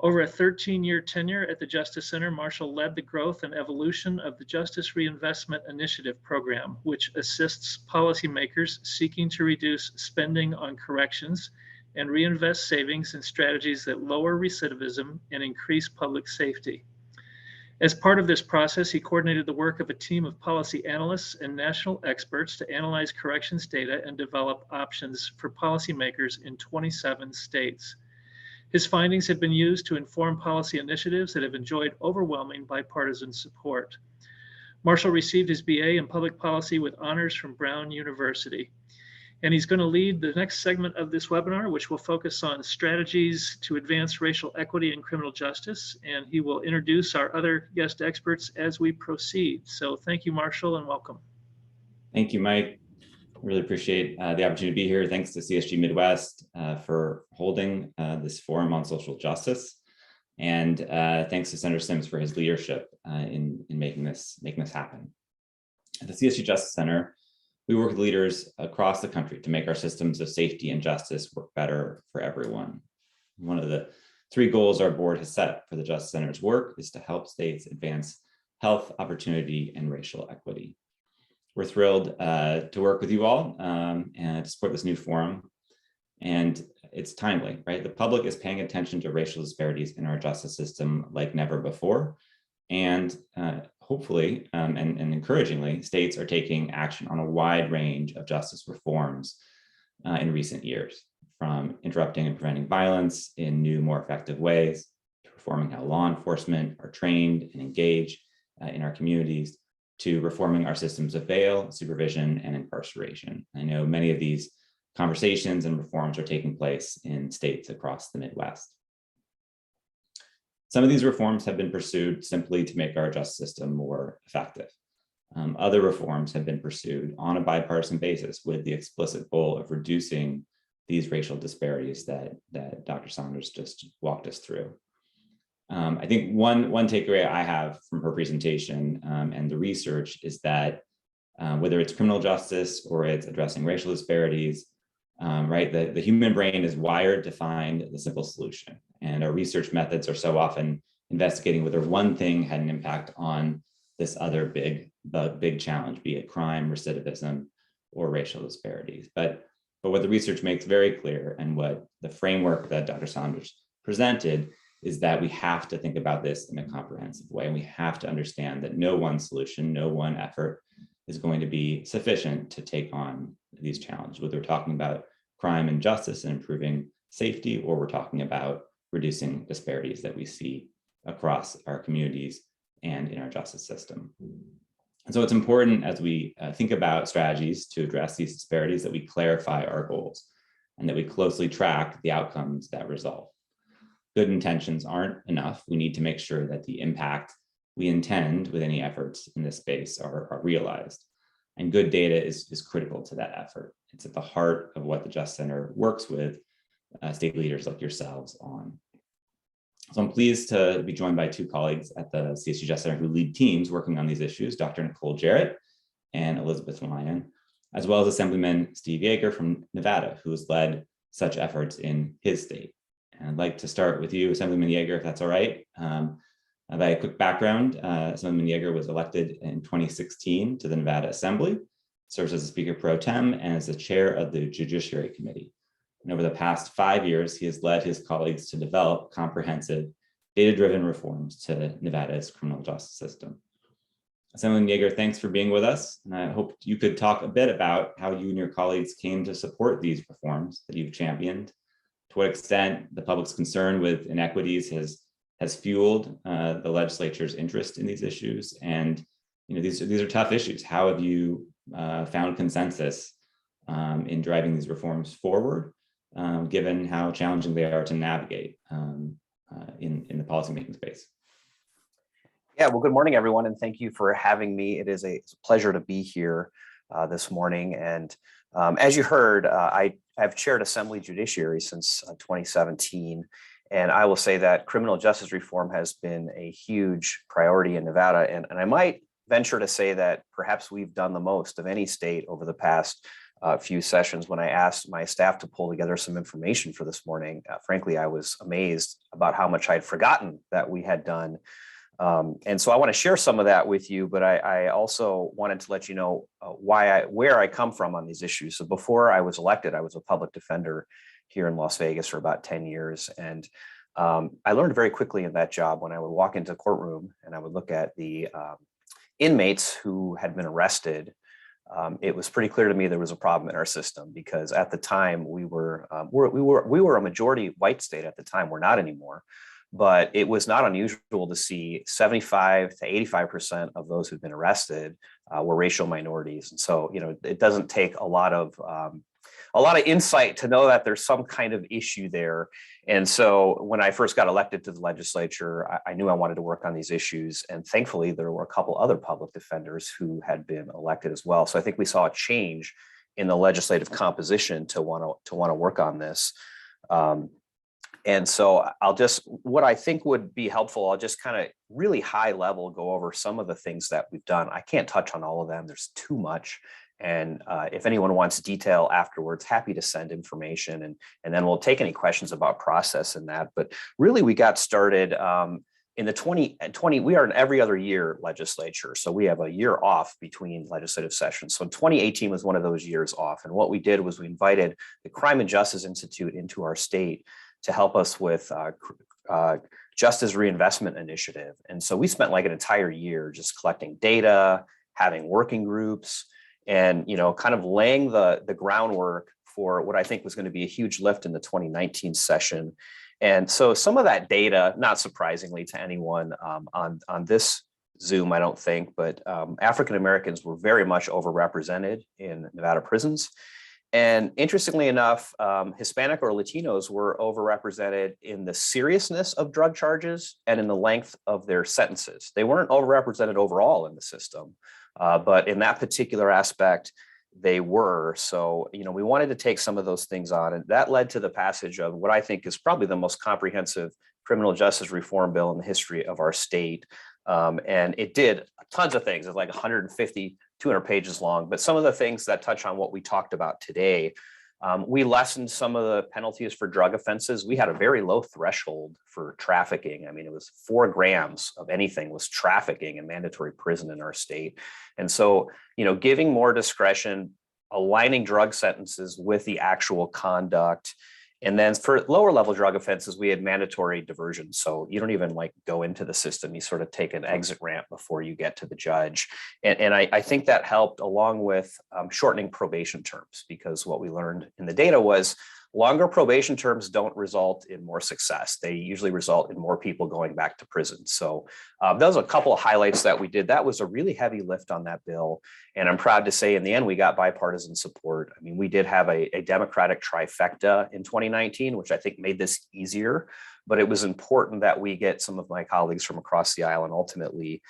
Over a 13-year tenure at the Justice Center, Marshall led the growth and evolution of the Justice Reinvestment Initiative program, which assists policymakers seeking to reduce spending on corrections and reinvest savings in strategies that lower recidivism and increase public safety. As part of this process, he coordinated the work of a team of policy analysts and national experts to analyze corrections data and develop options for policymakers in 27 states. His findings have been used to inform policy initiatives that have enjoyed overwhelming bipartisan support. Marshall received his BA in public policy with honors from Brown University. And he's going to lead the next segment of this webinar, which will focus on strategies to advance racial equity in criminal justice. And he will introduce our other guest experts as we proceed. So thank you, Marshall, and welcome. Thank you, Mike. Really appreciate the opportunity to be here. Thanks to CSG Midwest for holding this forum on social justice. And thanks to Senator Sims for his leadership in making this happen. At the CSG Justice Center, we work with leaders across the country to make our systems of safety and justice work better for everyone. One of the Three goals our board has set for the Justice Center's work is to help states advance health, opportunity, and racial equity. We're thrilled to work with you all and to support this new forum. And it's timely, right? The public is paying attention to racial disparities in our justice system like never before. And hopefully and encouragingly, states are taking action on a wide range of justice reforms in recent years, from interrupting and preventing violence in new, more effective ways, to reforming how law enforcement are trained and engage in our communities, to reforming our systems of bail, supervision, and incarceration. I know many of these conversations and reforms are taking place in states across the Midwest. Some of these reforms have been pursued simply to make our justice system more effective. Other reforms have been pursued on a bipartisan basis with the explicit goal of reducing these racial disparities that Dr. Saunders just walked us through. I think one takeaway I have from her presentation and the research is that whether it's criminal justice or it's addressing racial disparities, right, the human brain is wired to find the simple solution. And our research methods are so often investigating whether one thing had an impact on this other big challenge, be it crime, recidivism, or racial disparities. But what the research makes very clear, and what the framework that Dr. Saunders presented, is that we have to think about this in a comprehensive way. And we have to understand that no one solution, no one effort is going to be sufficient to take on these challenges, whether we're talking about crime and justice and improving safety, or we're talking about reducing disparities that we see across our communities and in our justice system. And so it's important as we think about strategies to address these disparities that we clarify our goals and that we closely track the outcomes that result. Good intentions aren't enough. We need to make sure that the impact we intend with any efforts in this space are realized. And good data is critical to that effort. It's at the heart of what the Justice Center works with state leaders like yourselves on. So I'm pleased to be joined by two colleagues at the CSG Justice Center who lead teams working on these issues, Dr. Nicole Jarrett and Elizabeth Lyon, as well as Assemblyman Steve Yeager from Nevada, who has led such efforts in his state. And I'd like to start with you, Assemblyman Yeager, if that's all right. By a quick background, Assemblyman Yeager was elected in 2016 to the Nevada Assembly, serves as a Speaker Pro Tem and as the chair of the Judiciary Committee. And over the past 5 years, he has led his colleagues to develop comprehensive, data-driven reforms to Nevada's criminal justice system. Assemblyman Yeager, thanks for being with us. And I hope you could talk a bit about how you and your colleagues came to support these reforms that you've championed, to what extent the public's concern with inequities has fueled the legislature's interest in these issues. And these are tough issues. How have you found consensus in driving these reforms forward, given how challenging they are to navigate in the policymaking space? Yeah, well, good morning, everyone, and thank you for having me. It is a pleasure to be here this morning. And as you heard, I've chaired Assembly Judiciary since 2017. And I will say that criminal justice reform has been a huge priority in Nevada. And I might venture to say that perhaps we've done the most of any state over the past few sessions. When I asked my staff to pull together some information for this morning, frankly, I was amazed about how much I'd forgotten that we had done. And so I want to share some of that with you, but I also wanted to let you know where I come from on these issues. So before I was elected, I was a public defender here in Las Vegas for about 10 years. And I learned very quickly in that job when I would walk into a courtroom and I would look at the inmates who had been arrested. It was pretty clear to me there was a problem in our system, because at the time we were a majority white state at the time. We're not anymore. But it was not unusual to see 75 to 85% of those who've been arrested were racial minorities. And so, it doesn't take a lot of insight to know that there's some kind of issue there. And so when I first got elected to the legislature, I knew I wanted to work on these issues. And thankfully, there were a couple other public defenders who had been elected as well. So I think we saw a change in the legislative composition to want to work on this. And so what I think would be helpful, I'll just kind of really high level go over some of the things that we've done. I can't touch on all of them. There's too much. And if anyone wants detail afterwards, happy to send information, and then we'll take any questions about process in that. But really, we got started in the 2020, we are an every other year legislature. So we have a year off between legislative sessions. So 2018 was one of those years off. And what we did was we invited the Crime and Justice Institute into our state to help us with Justice Reinvestment Initiative. And so we spent like an entire year just collecting data, having working groups, and kind of laying the groundwork for what I think was going to be a huge lift in the 2019 session. And so some of that data, not surprisingly to anyone on this Zoom, I don't think, but African Americans were very much overrepresented in Nevada prisons. And interestingly enough, Hispanic or Latinos were overrepresented in the seriousness of drug charges and in the length of their sentences. They weren't overrepresented overall in the system, but in that particular aspect, they were. So, we wanted to take some of those things on, and that led to the passage of what I think is probably the most comprehensive criminal justice reform bill in the history of our state. And it did tons of things. It's like 150, 200 pages long, but some of the things that touch on what we talked about today, we lessened some of the penalties for drug offenses. We had a very low threshold for trafficking. I mean, it was 4 grams of anything was trafficking in mandatory prison in our state. And so, giving more discretion, aligning drug sentences with the actual conduct. And then for lower level drug offenses, we had mandatory diversion. So you don't even go into the system. You sort of take an exit ramp before you get to the judge. And I think that helped, along with shortening probation terms, because what we learned in the data was longer probation terms don't result in more success. They usually result in more people going back to prison. So those are a couple of highlights that we did. That was a really heavy lift on that bill. And I'm proud to say in the end, we got bipartisan support. I mean, we did have a Democratic trifecta in 2019, which I think made this easier. But it was important that we get some of my colleagues from across the aisle, and ultimately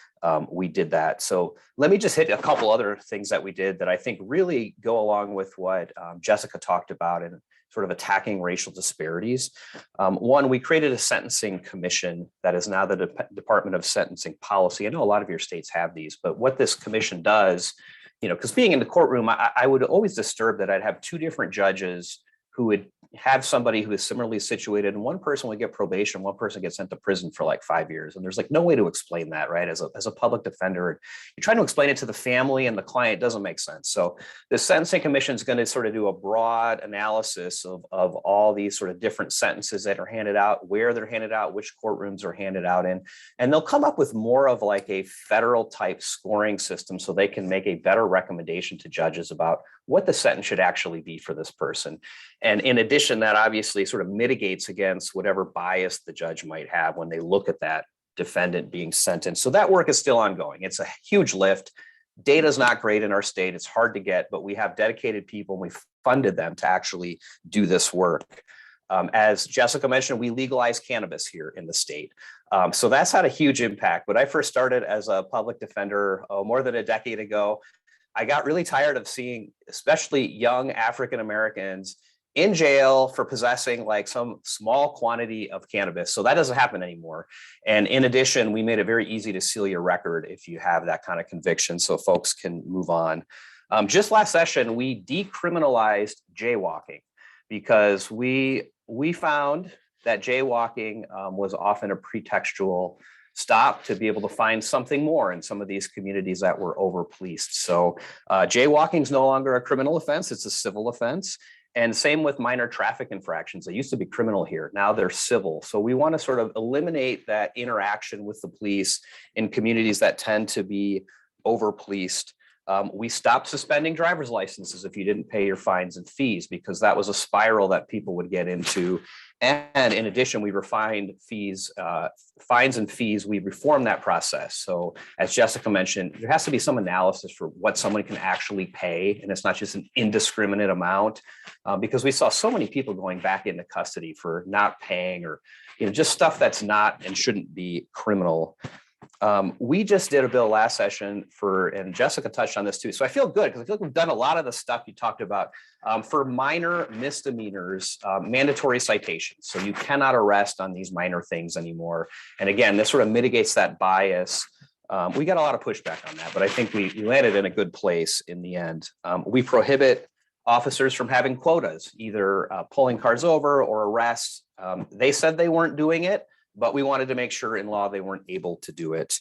we did that. So let me just hit a couple other things that we did that I think really go along with what Jessica talked about and sort of attacking racial disparities. One, we created a sentencing commission that is now the Department of Sentencing Policy. I know a lot of your states have these, but what this commission does, because being in the courtroom, I would always disturb that I'd have 2 different judges who would have somebody who is similarly situated, and one person would get probation, one person gets sent to prison for 5 years. And there's no way to explain that, right? As a public defender, you're trying to explain it to the family and the client, doesn't make sense. So the Sentencing Commission is going to sort of do a broad analysis of all these sort of different sentences that are handed out, where they're handed out, which courtrooms are handed out in, and they'll come up with more of a federal type scoring system so they can make a better recommendation to judges about what the sentence should actually be for this person. And in addition, that obviously sort of mitigates against whatever bias the judge might have when they look at that defendant being sentenced. So that work is still ongoing. It's a huge lift. Data is not great in our state. It's hard to get, but we have dedicated people and we funded them to actually do this work. As Jessica mentioned, we legalized cannabis here in the state. So that's had a huge impact. When I first started as a public defender more than a decade ago, I got really tired of seeing, especially young African Americans, in jail for possessing some small quantity of cannabis. So that doesn't happen anymore. And in addition, we made it very easy to seal your record if you have that kind of conviction so folks can move on. Just last session, we decriminalized jaywalking because we found that jaywalking was often a pretextual stop to be able to find something more in some of these communities that were over-policed. So jaywalking is no longer a criminal offense, it's a civil offense. And same with minor traffic infractions. They used to be criminal here, now they're civil. So we want to sort of eliminate that interaction with the police in communities that tend to be over-policed. We stopped suspending driver's licenses if you didn't pay your fines and fees, because that was a spiral that people would get into. And in addition, we refined fines and fees. We reformed that process. So as Jessica mentioned, there has to be some analysis for what someone can actually pay. And it's not just an indiscriminate amount, because we saw so many people going back into custody for not paying or just stuff that's not and shouldn't be criminal. We just did a bill last session and Jessica touched on this too. So I feel good because I feel like we've done a lot of the stuff you talked about for minor misdemeanors, mandatory citations. So you cannot arrest on these minor things anymore. And again, this sort of mitigates that bias. We got a lot of pushback on that, but I think we landed in a good place in the end. We prohibit officers from having quotas, either pulling cars over or arrests. They said they weren't doing it, but we wanted to make sure in law they weren't able to do it.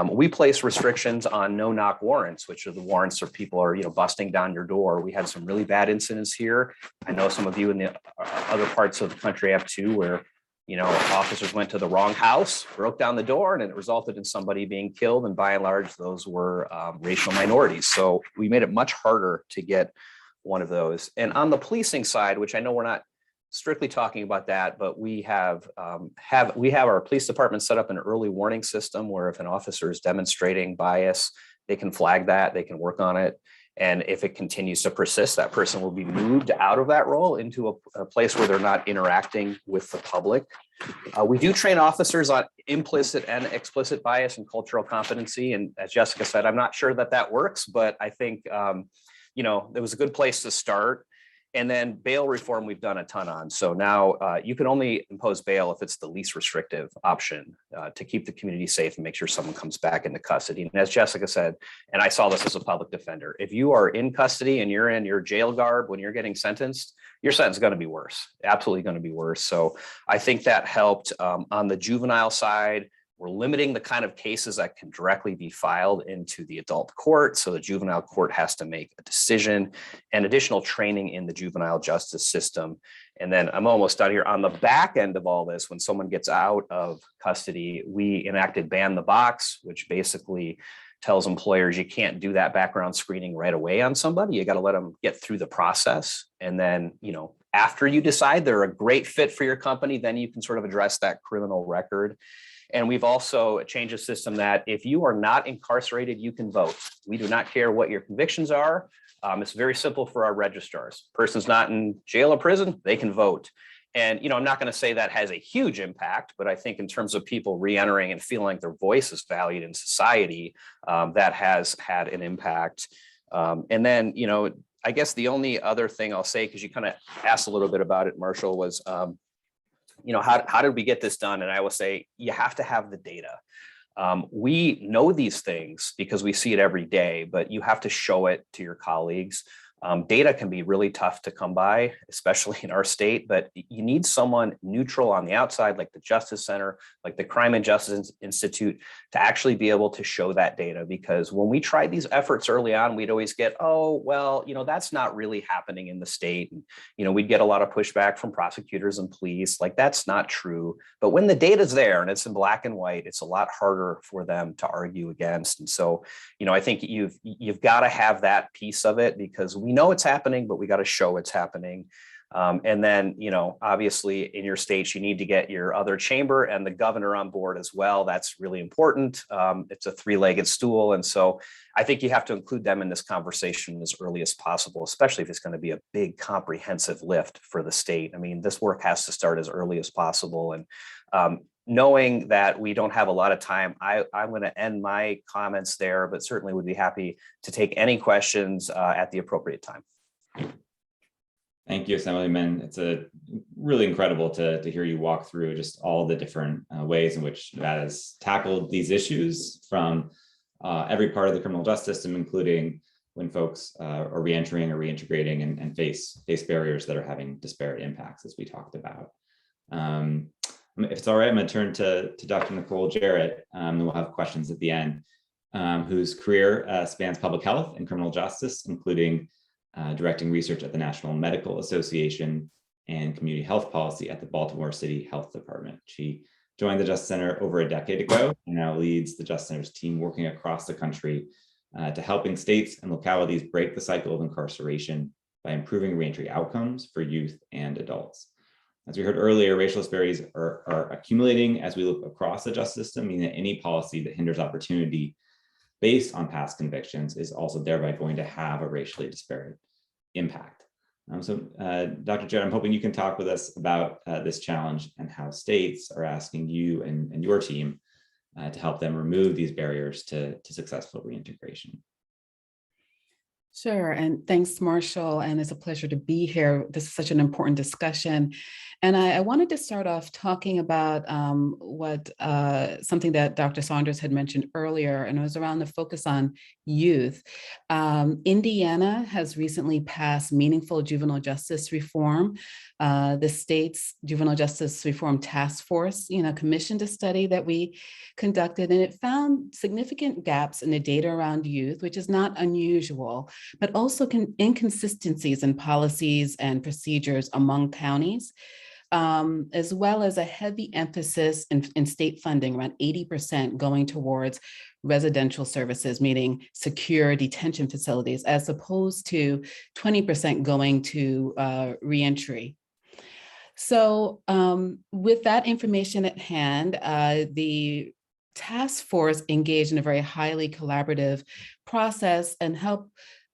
We place restrictions on no-knock warrants, which are the warrants where people are, busting down your door. We had some really bad incidents here. I know some of you in the other parts of the country have too, where officers went to the wrong house, broke down the door, and it resulted in somebody being killed. And by and large, those were racial minorities. So we made it much harder to get one of those. And on the policing side, which I know we're not strictly talking about that, but we have our police department set up an early warning system where if an officer is demonstrating bias, they can flag that, they can work on it. And if it continues to persist, that person will be moved out of that role into a place where they're not interacting with the public. We do train officers on implicit and explicit bias and cultural competency. And as Jessica said, I'm not sure that works, but I think, it was a good place to start. And then bail reform, we've done a ton on. So now you can only impose bail if it's the least restrictive option to keep the community safe and make sure someone comes back into custody. And as Jessica said, and I saw this as a public defender, if you are in custody and you're in your jail garb when you're getting sentenced, your sentence is going to be worse, absolutely going to be worse. So I think that helped. On the juvenile side, we're limiting the kind of cases that can directly be filed into the adult court. So the juvenile court has to make a decision, and additional training in the juvenile justice system. And then I'm almost done here. On the back end of all this, when someone gets out of custody, we enacted Ban the Box, which basically tells employers you can't do that background screening right away on somebody. You got to let them get through the process. And then, after you decide they're a great fit for your company, then you can sort of address that criminal record. And we've also changed a system that if you are not incarcerated, you can vote. We do not care what your convictions are. It's very simple for our registrars. Person's not in jail or prison, they can vote. And, I'm not going to say that has a huge impact, but I think in terms of people re-entering and feeling like their voice is valued in society, that has had an impact. And then, I guess the only other thing I'll say, because you kind of asked a little bit about it, Marshall, was, how did we get this done? And I will say, you have to have the data. We know these things because we see it every day, but you have to show it to your colleagues. Data can be really tough to come by, especially in our state, but you need someone neutral on the outside, like the Justice Center, like the Crime and Justice Institute, to actually be able to show that data. Because when we tried these efforts early on, we'd always get, that's not really happening in the state. And, we'd get a lot of pushback from prosecutors and police, like that's not true. But when the data's there and it's in black and white, it's a lot harder for them to argue against. And so, I think you've got to have that piece of it, because we know it's happening, but we got to show it's happening. And then, obviously in your states, you need to get your other chamber and the governor on board as well. That's really important. It's a three-legged stool. And so I think you have to include them in this conversation as early as possible, especially if it's going to be a big comprehensive lift for the state. I mean, this work has to start as early as possible. And knowing that we don't have a lot of time, I'm going to end my comments there, but certainly would be happy to take any questions at the appropriate time. Thank you, Assemblyman. It's really incredible to hear you walk through just all the different ways in which Nevada has tackled these issues from every part of the criminal justice system, including when folks are reentering or reintegrating and face barriers that are having disparate impacts, as we talked about. If it's all right, I'm going to turn to Dr. Nicole Jarrett, and we'll have questions at the end, whose career spans public health and criminal justice, including directing research at the National Medical Association and community health policy at the Baltimore City Health Department. She joined the Justice Center over a decade ago and now leads the Justice Center's team working across the country to helping states and localities break the cycle of incarceration by improving reentry outcomes for youth and adults. As we heard earlier, racial disparities are accumulating as we look across the justice system, meaning that any policy that hinders opportunity based on past convictions is also thereby going to have a racially disparate impact. Dr. Jarrett, I'm hoping you can talk with us about this challenge and how states are asking you and your team to help them remove these barriers to successful reintegration. Sure, and thanks, Marshall, and it's a pleasure to be here. This is such an important discussion. And I wanted to start off talking about something that Dr. Saunders had mentioned earlier, and it was around the focus on youth. Indiana has recently passed meaningful juvenile justice reform. The state's Juvenile Justice Reform Task Force, commissioned a study that we conducted, and it found significant gaps in the data around youth, which is not unusual, but also inconsistencies in policies and procedures among counties, as well as a heavy emphasis in state funding, around 80% going towards residential services, meaning secure detention facilities, as opposed to 20% going to reentry. So with that information at hand, the task force engaged in a very highly collaborative process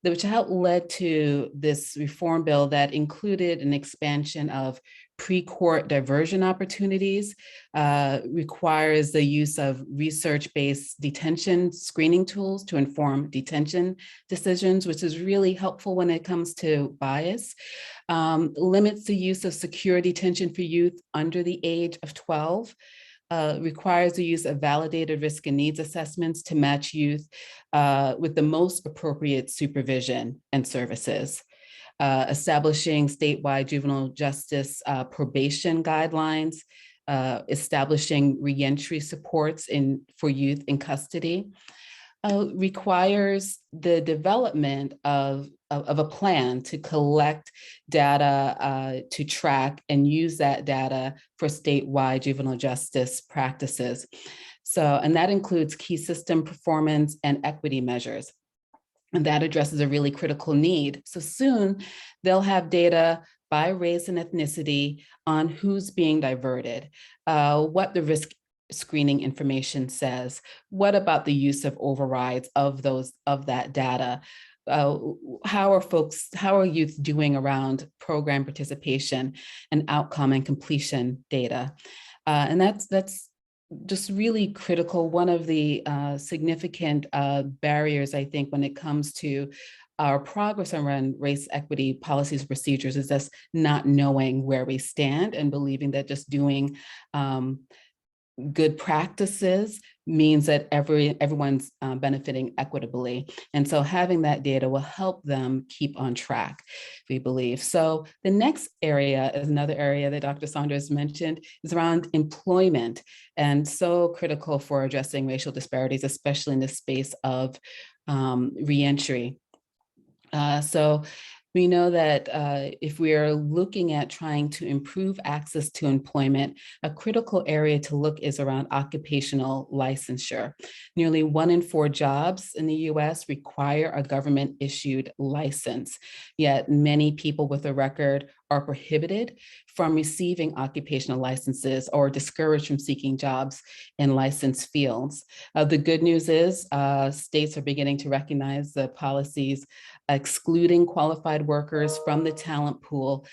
which helped led to this reform bill that included an expansion of pre-court diversion opportunities, requires the use of research-based detention screening tools to inform detention decisions, which is really helpful when it comes to bias, limits the use of secure detention for youth under the age of 12, requires the use of validated risk and needs assessments to match youth with the most appropriate supervision and services, establishing statewide juvenile justice probation guidelines, establishing reentry supports for youth in custody, requires the development of a plan to collect data to track and use that data for statewide juvenile justice practices. And that includes key system performance and equity measures. And that addresses a really critical need. So soon they'll have data by race and ethnicity on who's being diverted, what the risk screening information says, what about the use of overrides of that data, how are youth doing around program participation and outcome and completion data. And that's just really critical. One of the significant barriers, I think, when it comes to our progress around race equity policies and procedures is just not knowing where we stand and believing that just doing good practices means that everyone's benefiting equitably. And so having that data will help them keep on track, we believe. So the next area is another area that Dr. Saunders mentioned, is around employment, and so critical for addressing racial disparities, especially in the space of reentry. So we know that if we are looking at trying to improve access to employment, a critical area to look is around occupational licensure. Nearly 1 in 4 jobs in the US require a government-issued license, yet many people with a record are prohibited from receiving occupational licenses or discouraged from seeking jobs in licensed fields. The good news is states are beginning to recognize the policies excluding qualified workers from the talent pool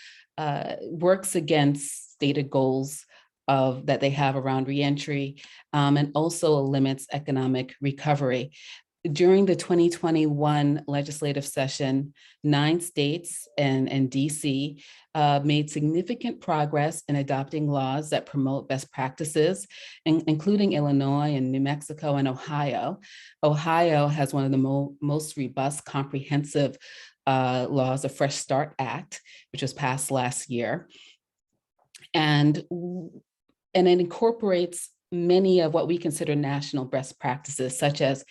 works against stated goals that they have around reentry, and also limits economic recovery. During the 2021 legislative session, 9 states and DC made significant progress in adopting laws that promote best practices, including Illinois and New Mexico and Ohio. Ohio has one of the most robust, comprehensive laws, the Fresh Start Act, which was passed last year. And it incorporates many of what we consider national best practices, such as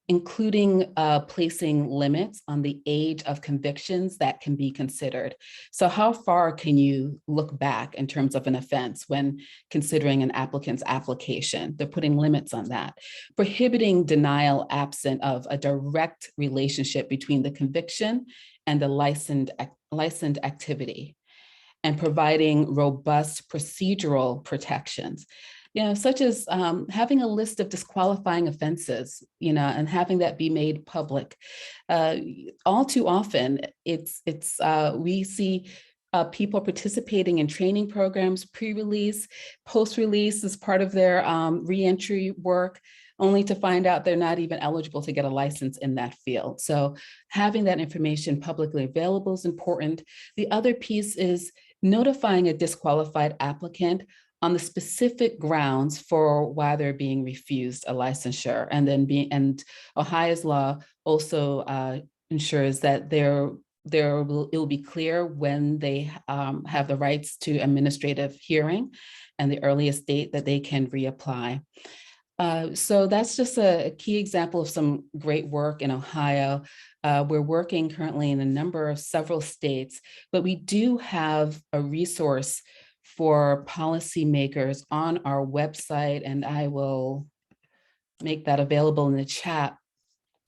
including placing limits on the age of convictions that can be considered. So how far can you look back in terms of an offense when considering an applicant's application? They're putting limits on that. Prohibiting denial absent of a direct relationship between the conviction and the licensed activity, and providing robust procedural protections. Such as having a list of disqualifying offenses, and having that be made public. All too often, we see people participating in training programs, pre-release, post-release as part of their reentry work, only to find out they're not even eligible to get a license in that field. So having that information publicly available is important. The other piece is notifying a disqualified applicant on the specific grounds for why they're being refused a licensure. And then Ohio's law also ensures that it will be clear when they have the rights to administrative hearing and the earliest date that they can reapply. So that's just a key example of some great work in Ohio. We're working currently in a number of several states, but we do have a resource for policymakers on our website, and I will make that available in the chat.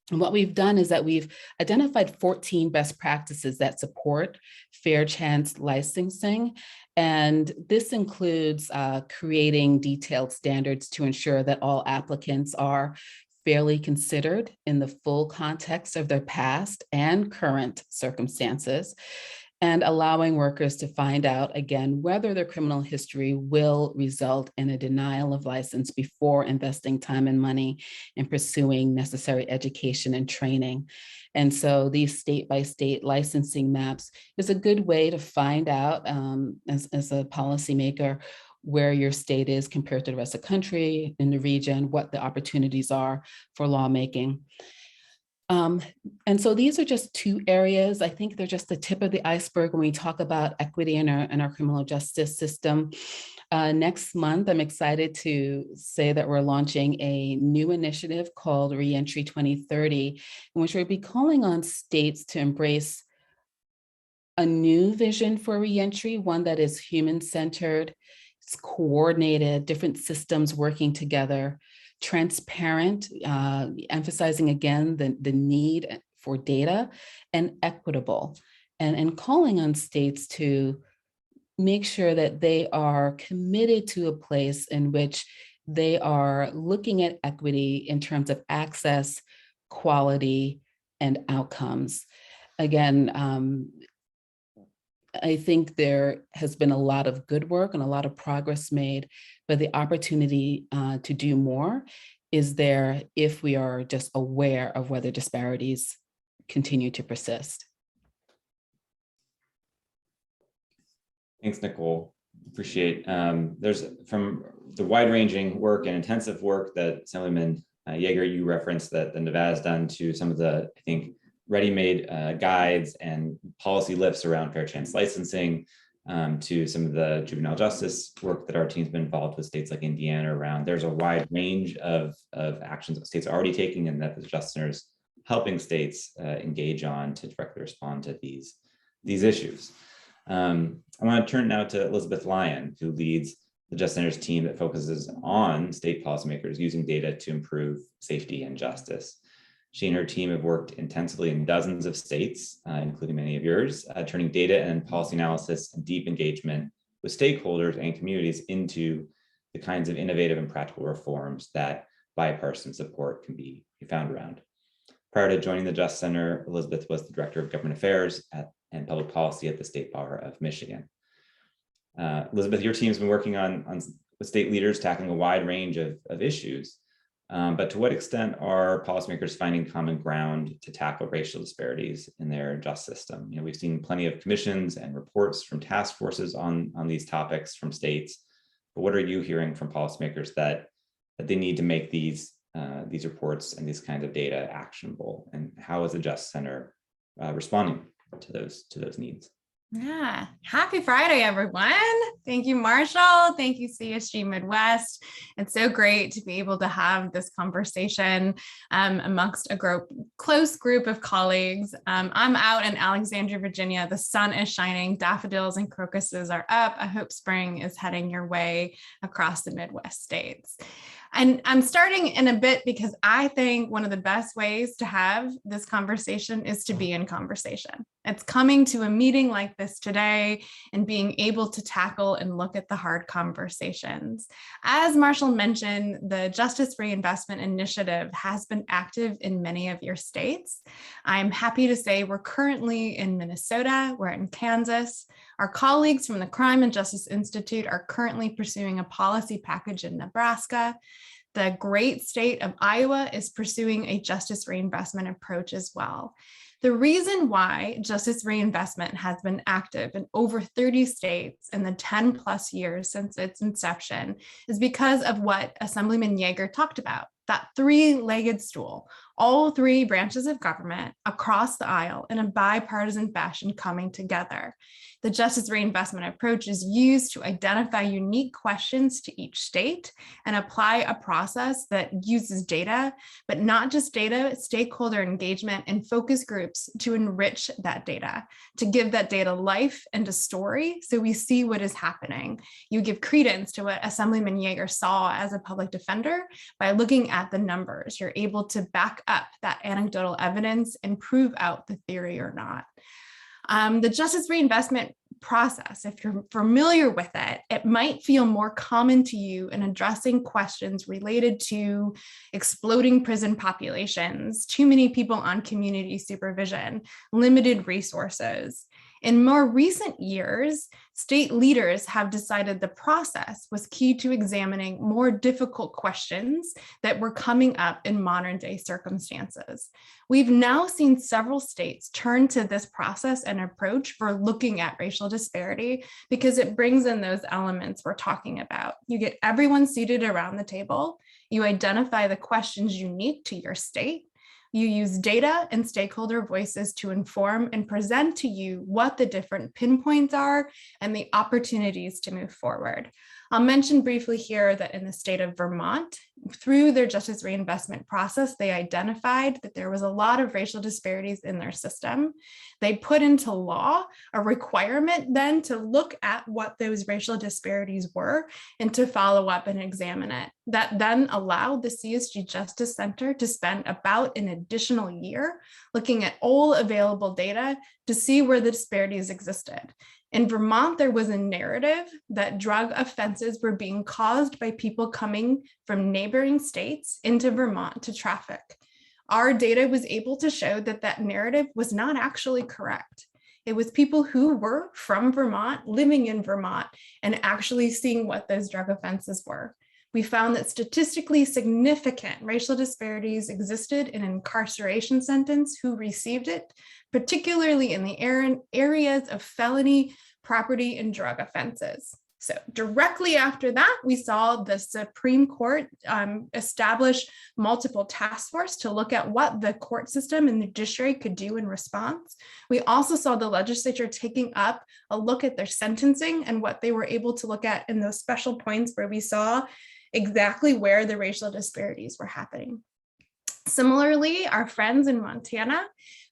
And what we've done is that we've identified 14 best practices that support fair chance licensing. And this includes creating detailed standards to ensure that all applicants are fairly considered in the full context of their past and current circumstances, and allowing workers to find out, again, whether their criminal history will result in a denial of license before investing time and money in pursuing necessary education and training. And so these state-by-state licensing maps is a good way to find out as a policymaker where your state is compared to the rest of the country, in the region, what the opportunities are for lawmaking. And so these are just two areas. I think they're just the tip of the iceberg when we talk about equity in our criminal justice system. Next month, I'm excited to say that we're launching a new initiative called Reentry 2030, in which we'll be calling on states to embrace a new vision for reentry, one that is human-centered, it's coordinated, different systems working together, transparent, emphasizing again the need for data, and equitable, and calling on states to make sure that they are committed to a place in which they are looking at equity in terms of access, quality, and outcomes. Again, I think there has been a lot of good work and a lot of progress made, but the opportunity to do more is there if we are just aware of whether disparities continue to persist. Thanks, Nicole. Appreciate. There's from the wide-ranging work and intensive work that Assemblyman Yeager, you referenced that Nevada's done, to some of the, I think, ready-made guides and policy lifts around fair chance licensing, to some of the juvenile justice work that our team's been involved with states like Indiana around. There's a wide range of actions that states are already taking, and that the Justice Center's helping states engage on to directly respond to these issues. I want to turn now to Elizabeth Lyon, who leads the Justice Center's team that focuses on state policymakers using data to improve safety and justice. She and her team have worked intensively in dozens of states, including many of yours, turning data and policy analysis and deep engagement with stakeholders and communities into the kinds of innovative and practical reforms that bipartisan support can be found around. Prior to joining the Justice Center, Elizabeth was the Director of Government Affairs and Public Policy at the State Bar of Michigan. Elizabeth, your team's been working with state leaders tackling a wide range of issues. But to what extent are policymakers finding common ground to tackle racial disparities in their justice system? You know, we've seen plenty of commissions and reports from task forces on these topics from states. But what are you hearing from policymakers that they need to make these reports and these kinds of data actionable? And how is the Justice Center responding to those needs? Yeah, happy Friday, everyone. Thank you, Marshall. Thank you, CSG Midwest. It's so great to be able to have this conversation amongst a close group of colleagues. I'm out in Alexandria, Virginia. The sun is shining, daffodils and crocuses are up. I hope spring is heading your way across the Midwest states. And I'm starting in a bit because I think one of the best ways to have this conversation is to be in conversation. It's coming to a meeting like this today and being able to tackle and look at the hard conversations. As Marshall mentioned, the Justice Reinvestment Initiative has been active in many of your states. I'm happy to say we're currently in Minnesota, we're in Kansas, Our colleagues from the Crime and Justice Institute are currently pursuing a policy package in Nebraska. The great state of Iowa is pursuing a justice reinvestment approach as well. The reason why justice reinvestment has been active in over 30 states in the 10 plus years since its inception is because of what Assemblyman Yeager talked about, that three-legged stool, all three branches of government across the aisle in a bipartisan fashion coming together. The justice reinvestment approach is used to identify unique questions to each state and apply a process that uses data, but not just data, stakeholder engagement and focus groups to enrich that data, to give that data life and a story so we see what is happening. You give credence to what Assemblyman Yeager saw as a public defender by looking at the numbers. You're able to back up that anecdotal evidence and prove out the theory or not. The justice reinvestment process, if you're familiar with it, it might feel more common to you in addressing questions related to exploding prison populations, too many people on community supervision, limited resources. In more recent years, state leaders have decided the process was key to examining more difficult questions that were coming up in modern day circumstances. We've now seen several states turn to this process and approach for looking at racial disparity because it brings in those elements we're talking about. You get everyone seated around the table, you identify the questions unique to your state, you use data and stakeholder voices to inform and present to you what the different pinpoints are and the opportunities to move forward. I'll mention briefly here that in the state of Vermont, through their justice reinvestment process, they identified that there was a lot of racial disparities in their system. They put into law a requirement then to look at what those racial disparities were and to follow up and examine it. That then allowed the CSG Justice Center to spend about an additional year looking at all available data to see where the disparities existed. In Vermont, there was a narrative that drug offenses were being caused by people coming from neighboring states into Vermont to traffic. Our data was able to show that that narrative was not actually correct. It was people who were from Vermont, living in Vermont, and actually seeing what those drug offenses were. We found that statistically significant racial disparities existed in incarceration sentence who received it, particularly in the areas of felony, property, and drug offenses. So directly after that, we saw the Supreme Court establish multiple task force to look at what the court system and the judiciary could do in response. We also saw the legislature taking up a look at their sentencing and what they were able to look at in those special points where we saw exactly where the racial disparities were happening. Similarly, our friends in Montana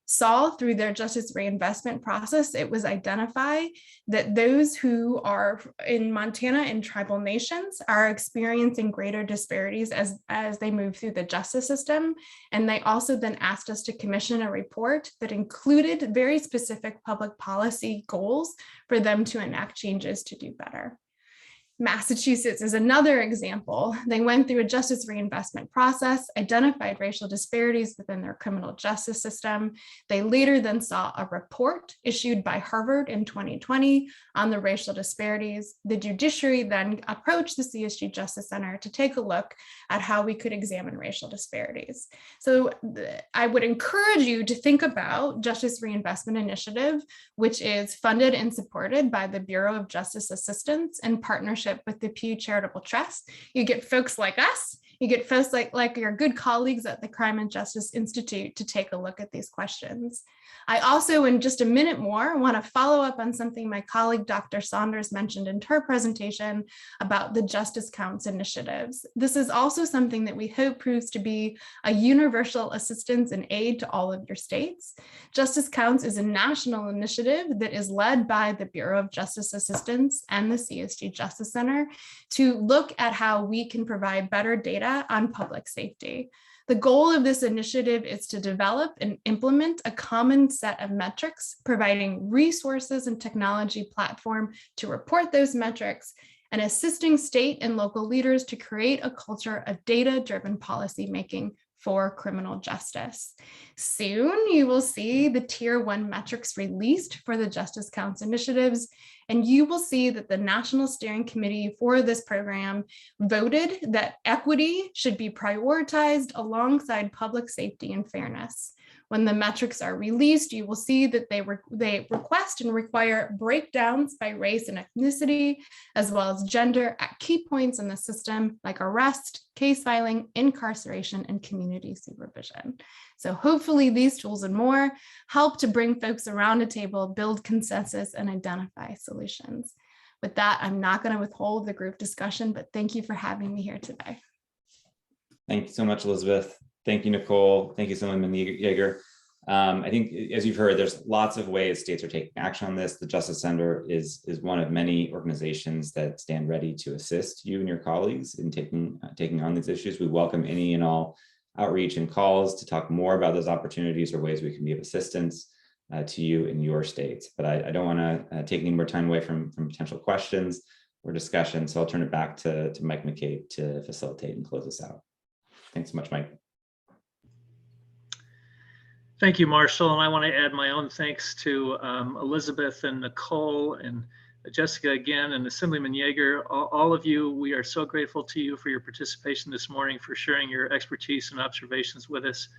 saw through their justice reinvestment process, it was identified that those who are in Montana and tribal nations are experiencing greater disparities as they move through the justice system. And they also then asked us to commission a report that included very specific public policy goals for them to enact changes to do better. Massachusetts is another example. They went through a justice reinvestment process, identified racial disparities within their criminal justice system. They later then saw a report issued by Harvard in 2020 on the racial disparities. The judiciary then approached the CSG Justice Center to take a look at how we could examine racial disparities. So I would encourage you to think about Justice Reinvestment Initiative, which is funded and supported by the Bureau of Justice Assistance in partnership with the Pew Charitable Trust. You get folks like us, you get folks like your good colleagues at the Crime and Justice Institute to take a look at these questions. I also, in just a minute more, want to follow up on something my colleague Dr. Saunders mentioned in her presentation about the Justice Counts initiatives. This is also something that we hope proves to be a universal assistance and aid to all of your states. Justice Counts is a national initiative that is led by the Bureau of Justice Assistance and the CSG Justice Center to look at how we can provide better data on public safety. The goal of this initiative is to develop and implement a common set of metrics, providing resources and technology platform to report those metrics, and assisting state and local leaders to create a culture of data-driven policymaking for criminal justice. Soon, you will see the Tier 1 metrics released for the Justice Counts initiatives, and you will see that the National Steering Committee for this program voted that equity should be prioritized alongside public safety and fairness. When the metrics are released, you will see that they request and require breakdowns by race and ethnicity, as well as gender at key points in the system, like arrest, case filing, incarceration, and community supervision. So hopefully these tools and more help to bring folks around a table, build consensus, and identify solutions. With that, I'm not going to withhold the group discussion, but thank you for having me here today. Thank you so much, Elizabeth. Thank you, Nicole. Thank you, Assemblyman Yeager. I think, as you've heard, there's lots of ways states are taking action on this. The Justice Center is one of many organizations that stand ready to assist you and your colleagues in taking on these issues. We welcome any and all outreach and calls to talk more about those opportunities or ways we can be of assistance to you in your states. But I don't want to take any more time away from potential questions or discussion, so I'll turn it back to Mike McCabe to facilitate and close us out. Thanks so much, Mike. Thank you, Marshall. And I want to add my own thanks to Elizabeth and Nicole and Jessica again, and Assemblyman Yeager, all of you. We are so grateful to you for your participation this morning, for sharing your expertise and observations with us.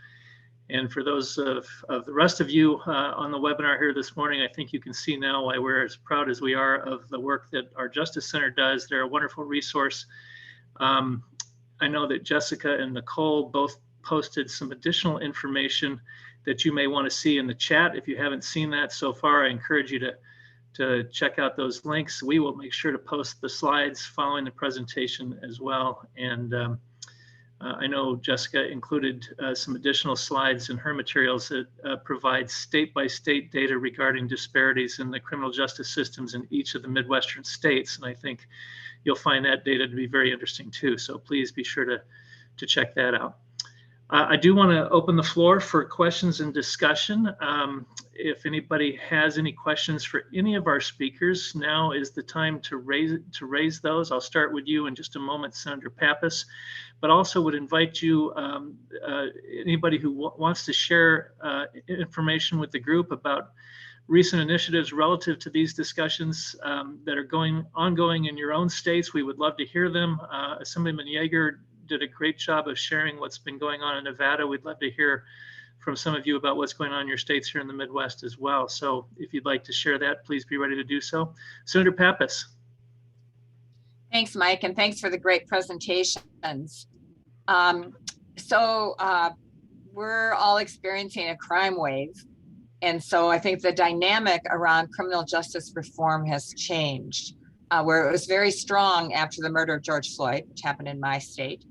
And for those of the rest of you on the webinar here this morning, I think you can see now why we're as proud as we are of the work that our Justice Center does. They're a wonderful resource. I know that Jessica and Nicole both posted some additional information that you may want to see in the chat. If you haven't seen that so far, I encourage you to check out those links. We will make sure to post the slides following the presentation as well. And I know Jessica included some additional slides in her materials that provide state-by-state data regarding disparities in the criminal justice systems in each of the Midwestern states. And I think you'll find that data to be very interesting too. So please be sure to check that out. I do want to open the floor for questions and discussion. If anybody has any questions for any of our speakers, now is the time to raise those. I'll start with you in just a moment, Senator Pappas, but also would invite you, anybody who wants to share information with the group about recent initiatives relative to these discussions that are ongoing in your own states. We would love to hear them. Assemblyman Yeager did a great job of sharing what's been going on in Nevada. We'd love to hear from some of you about what's going on in your states here in the Midwest as well. So if you'd like to share that, please be ready to do so. Senator Pappas. Thanks, Mike, and thanks for the great presentations. We're all experiencing a crime wave. And so I think the dynamic around criminal justice reform has changed, where it was very strong after the murder of George Floyd, which happened in my state.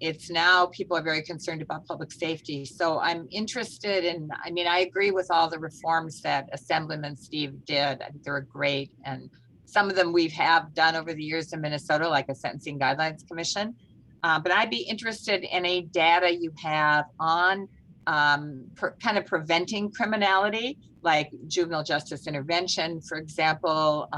It's now people are very concerned about public safety. So I'm interested in, I agree with all the reforms that Assemblyman Steve did. I think they were great. And some of them we have done over the years in Minnesota, like a Sentencing Guidelines Commission. But I'd be interested in any data you have on kind of preventing criminality, like juvenile justice intervention, for example.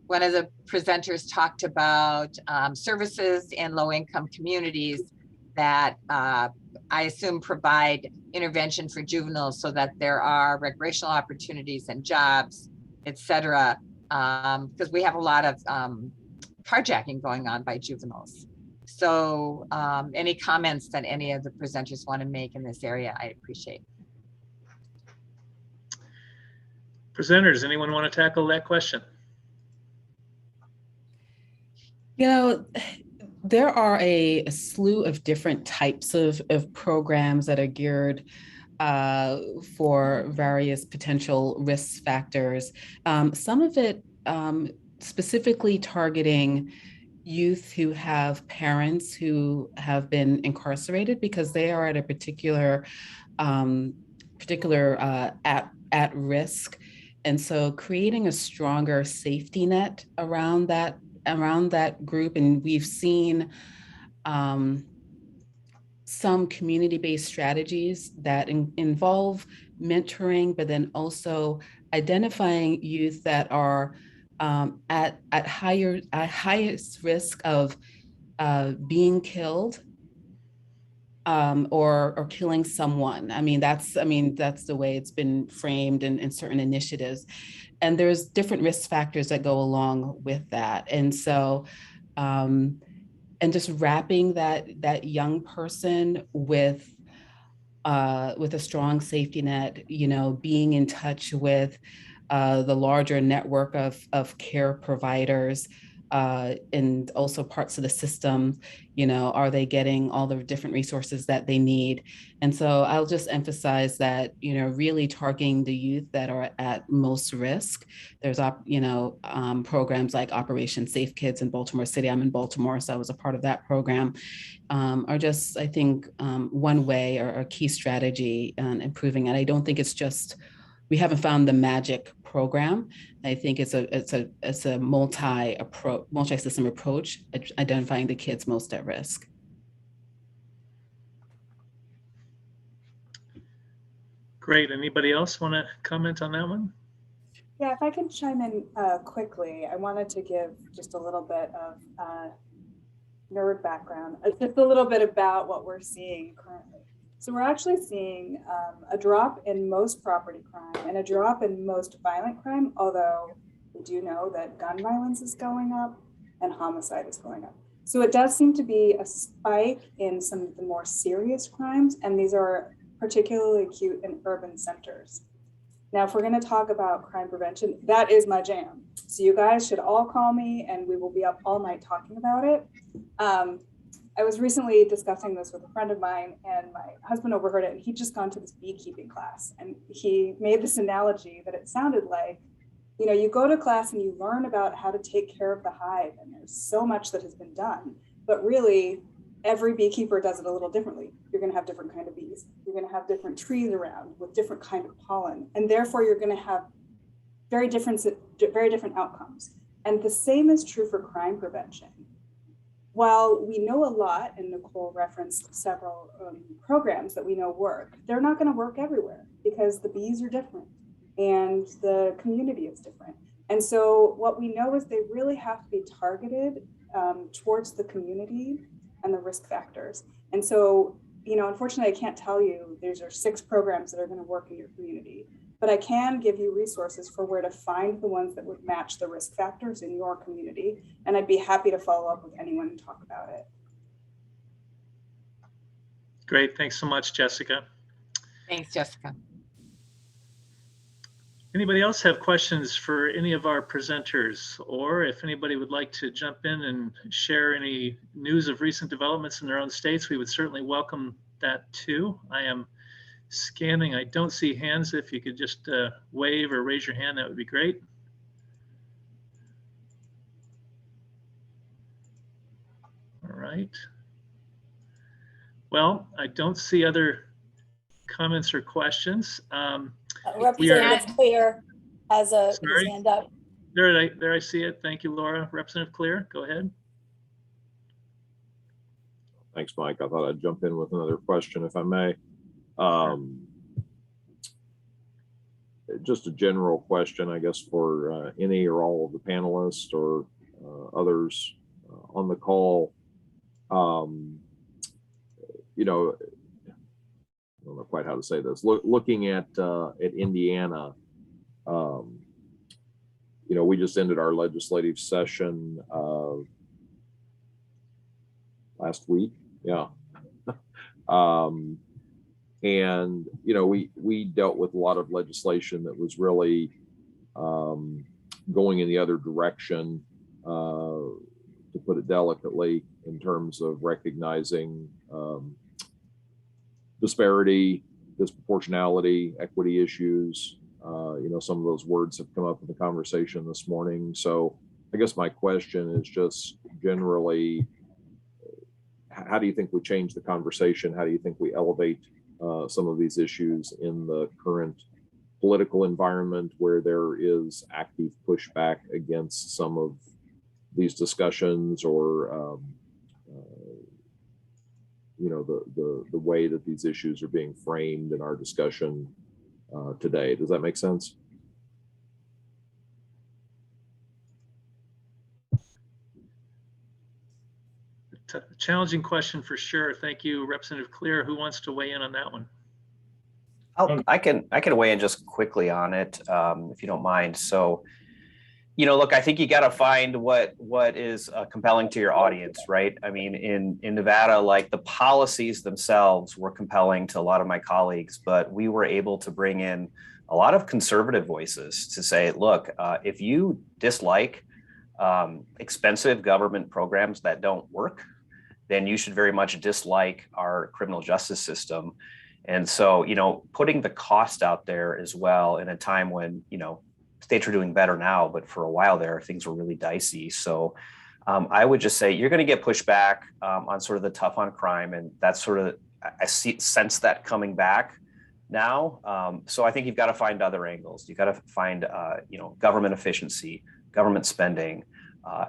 One of the presenters talked about services in low-income communities that I assume provide intervention for juveniles so that there are recreational opportunities and jobs, et cetera, because we have a lot of carjacking going on by juveniles. So any comments that any of the presenters want to make in this area, I appreciate. Presenters, anyone want to tackle that question? You know, there are a slew of different types of programs that are geared for various potential risk factors. Some of it specifically targeting youth who have parents who have been incarcerated because they are at a particular at risk. And so creating a stronger safety net around that group. And we've seen some community-based strategies that involve mentoring, but then also identifying youth that are at highest risk of being killed or killing someone. I mean, that's the way it's been framed in certain initiatives. And there's different risk factors that go along with that. And so, and just wrapping that young person with a strong safety net, being in touch with the larger network of care providers, and also parts of the system, are they getting all the different resources that they need? And so I'll just emphasize that, really targeting the youth that are at most risk. There's, programs like Operation Safe Kids in Baltimore City. I'm in Baltimore, so I was a part of that program, are just, I think, one way or a key strategy in improving it. I don't think it's just, we haven't found the magic program. I think it's a multi-system approach, identifying the kids most at risk. Great. Anybody else want to comment on that one? Yeah, if I can chime in quickly, I wanted to give just a little bit of nerd background, just a little bit about what we're seeing currently. So we're actually seeing a drop in most property crime and a drop in most violent crime, although we do know that gun violence is going up and homicide is going up. So it does seem to be a spike in some of the more serious crimes, and these are particularly acute in urban centers. Now, if we're going to talk about crime prevention, that is my jam. So you guys should all call me and we will be up all night talking about it. I was recently discussing this with a friend of mine, and my husband overheard it, and he'd just gone to this beekeeping class, and he made this analogy that it sounded like, you go to class and you learn about how to take care of the hive, and there's so much that has been done, but really every beekeeper does it a little differently. You're going to have different kind of bees. You're going to have different trees around with different kind of pollen, and therefore you're going to have very different outcomes. And the same is true for crime prevention. While we know a lot, and Nicole referenced several programs that we know work, they're not going to work everywhere because the bees are different and the community is different. And so what we know is they really have to be targeted towards the community and the risk factors. And so, unfortunately, I can't tell you these are 6 programs that are going to work in your community, but I can give you resources for where to find the ones that would match the risk factors in your community. And I'd be happy to follow up with anyone and talk about it. Great. Thanks so much, Jessica. Thanks, Jessica. Anybody else have questions for any of our presenters? Or if anybody would like to jump in and share any news of recent developments in their own states, we would certainly welcome that too. I am scanning. I don't see hands. If you could just wave or raise your hand, that would be great. All right. Well, I don't see other comments or questions. Representative Clear has a hand up. There I see it. Thank you, Laura. Representative Clear, go ahead. Thanks, Mike. I thought I'd jump in with another question if I may. Just a general question, I guess, for any or all of the panelists or others on the call. I don't know quite how to say this. Looking at Indiana, we just ended our legislative session last week. Yeah. And, we dealt with a lot of legislation that was really going in the other direction, to put it delicately, in terms of recognizing disparity, disproportionality, equity issues. Some of those words have come up in the conversation this morning. So I guess my question is just generally, how do you think we change the conversation? How do you think we elevate some of these issues in the current political environment where there is active pushback against some of these discussions, or the way that these issues are being framed in our discussion today? Does that make sense? challenging question for sure. Thank you, Representative Clear. Who wants to weigh in on that one? I can weigh in just quickly on it, if you don't mind. So, look, I think you got to find what is compelling to your audience, right? I mean, in Nevada, like the policies themselves were compelling to a lot of my colleagues, but we were able to bring in a lot of conservative voices to say, look, if you dislike expensive government programs that don't work, then you should very much dislike our criminal justice system. And so, putting the cost out there as well in a time when, states are doing better now, but for a while there, things were really dicey. So I would just say you're going to get pushback on sort of the tough on crime. And that's sort of, I sense that coming back now. So I think you've got to find other angles. You've got to find, government efficiency, government spending,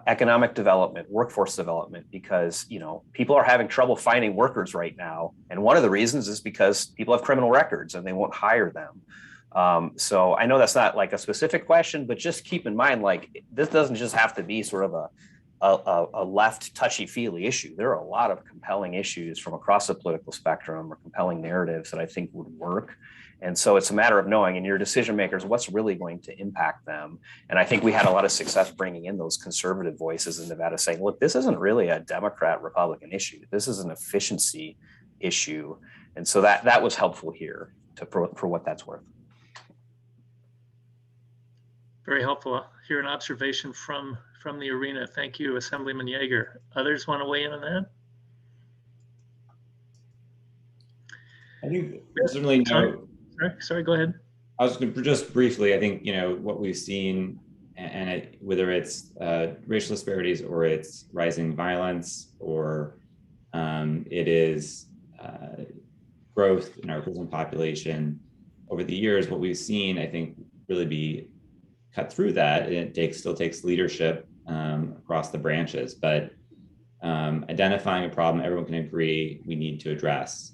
economic development, workforce development, because, people are having trouble finding workers right now. And one of the reasons is because people have criminal records and they won't hire them. So I know that's not like a specific question, but just keep in mind, like, this doesn't just have to be sort of a left touchy-feely issue. There are a lot of compelling issues from across the political spectrum or compelling narratives that I think would work. And so it's a matter of knowing in your decision makers what's really going to impact them. And I think we had a lot of success bringing in those conservative voices in Nevada saying, look, this isn't really a Democrat-Republican issue. This is an efficiency issue. And so that was helpful here for what that's worth. Very helpful. Hear an observation from the arena. Thank you, Assemblyman Yeager. Others want to weigh in on that? I think certainly no. Sorry, go ahead. I was going to just briefly, I think, what we've seen, and whether it's racial disparities or it's rising violence or it is growth in our prison population over the years, what we've seen, I think, really be cut through that. And it still takes leadership across the branches, but identifying a problem everyone can agree we need to address.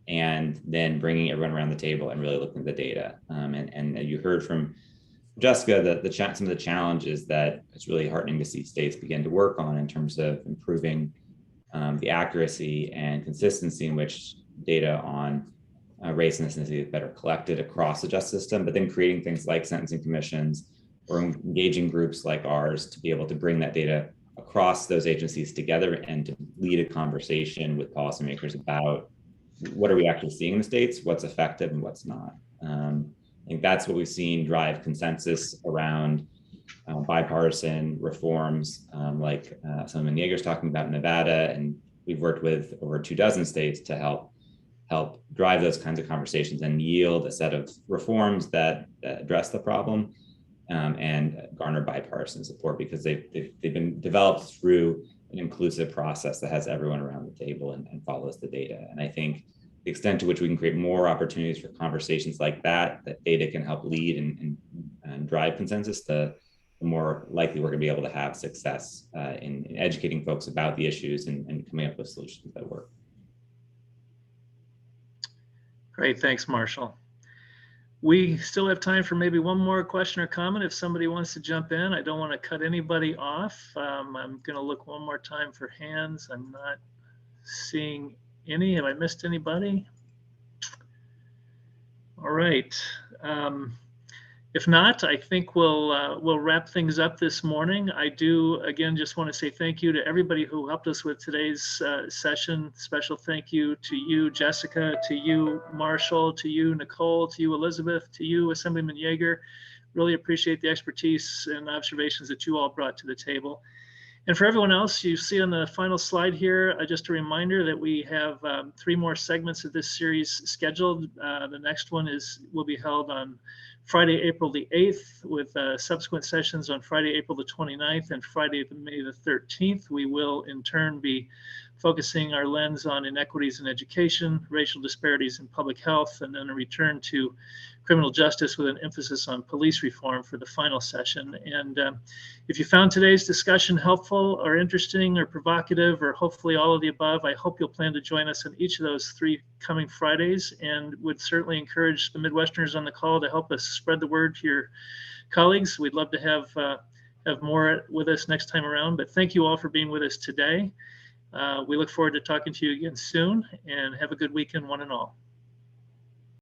And then bringing everyone around the table and really looking at the data. And you heard from Jessica that some of the challenges that it's really heartening to see states begin to work on in terms of improving the accuracy and consistency in which data on race and ethnicity is better collected across the justice system, but then creating things like sentencing commissions or engaging groups like ours to be able to bring that data across those agencies together and to lead a conversation with policymakers about what are we actually seeing in the states, what's effective and what's not. I think that's what we've seen drive consensus around bipartisan reforms, like Assemblyman Yeager's talking about in Nevada, and we've worked with over 24 states to help drive those kinds of conversations and yield a set of reforms that address the problem and garner bipartisan support, because they've been developed through an inclusive process that has everyone around the table and follows the data. And I think the extent to which we can create more opportunities for conversations like that data can help lead and drive consensus, the more likely we're going to be able to have success in educating folks about the issues and coming up with solutions that work. Great, thanks, Marshall. We still have time for maybe one more question or comment if somebody wants to jump in. I don't want to cut anybody off. I'm going to look one more time for hands. I'm not seeing any. Have I missed anybody? All right. If not, I think we'll wrap things up this morning. I do, again, just want to say thank you to everybody who helped us with today's session. Special thank you to you, Jessica, to you, Marshall, to you, Nicole, to you, Elizabeth, to you, Assemblyman Yeager. Really appreciate the expertise and observations that you all brought to the table. And for everyone else, you see on the final slide here, just a reminder that we have 3 more segments of this series scheduled. The next one will be held on Friday, April the 8th, with subsequent sessions on Friday, April the 29th and Friday, May the 13th. We will in turn be focusing our lens on inequities in education, racial disparities in public health, and then a return to criminal justice with an emphasis on police reform for the final session. And if you found today's discussion helpful or interesting or provocative, or hopefully all of the above, I hope you'll plan to join us on each of those 3 coming Fridays, and would certainly encourage the Midwesterners on the call to help us spread the word to your colleagues. We'd love to have more with us next time around, but thank you all for being with us today. We look forward to talking to you again soon, and have a good weekend, one and all.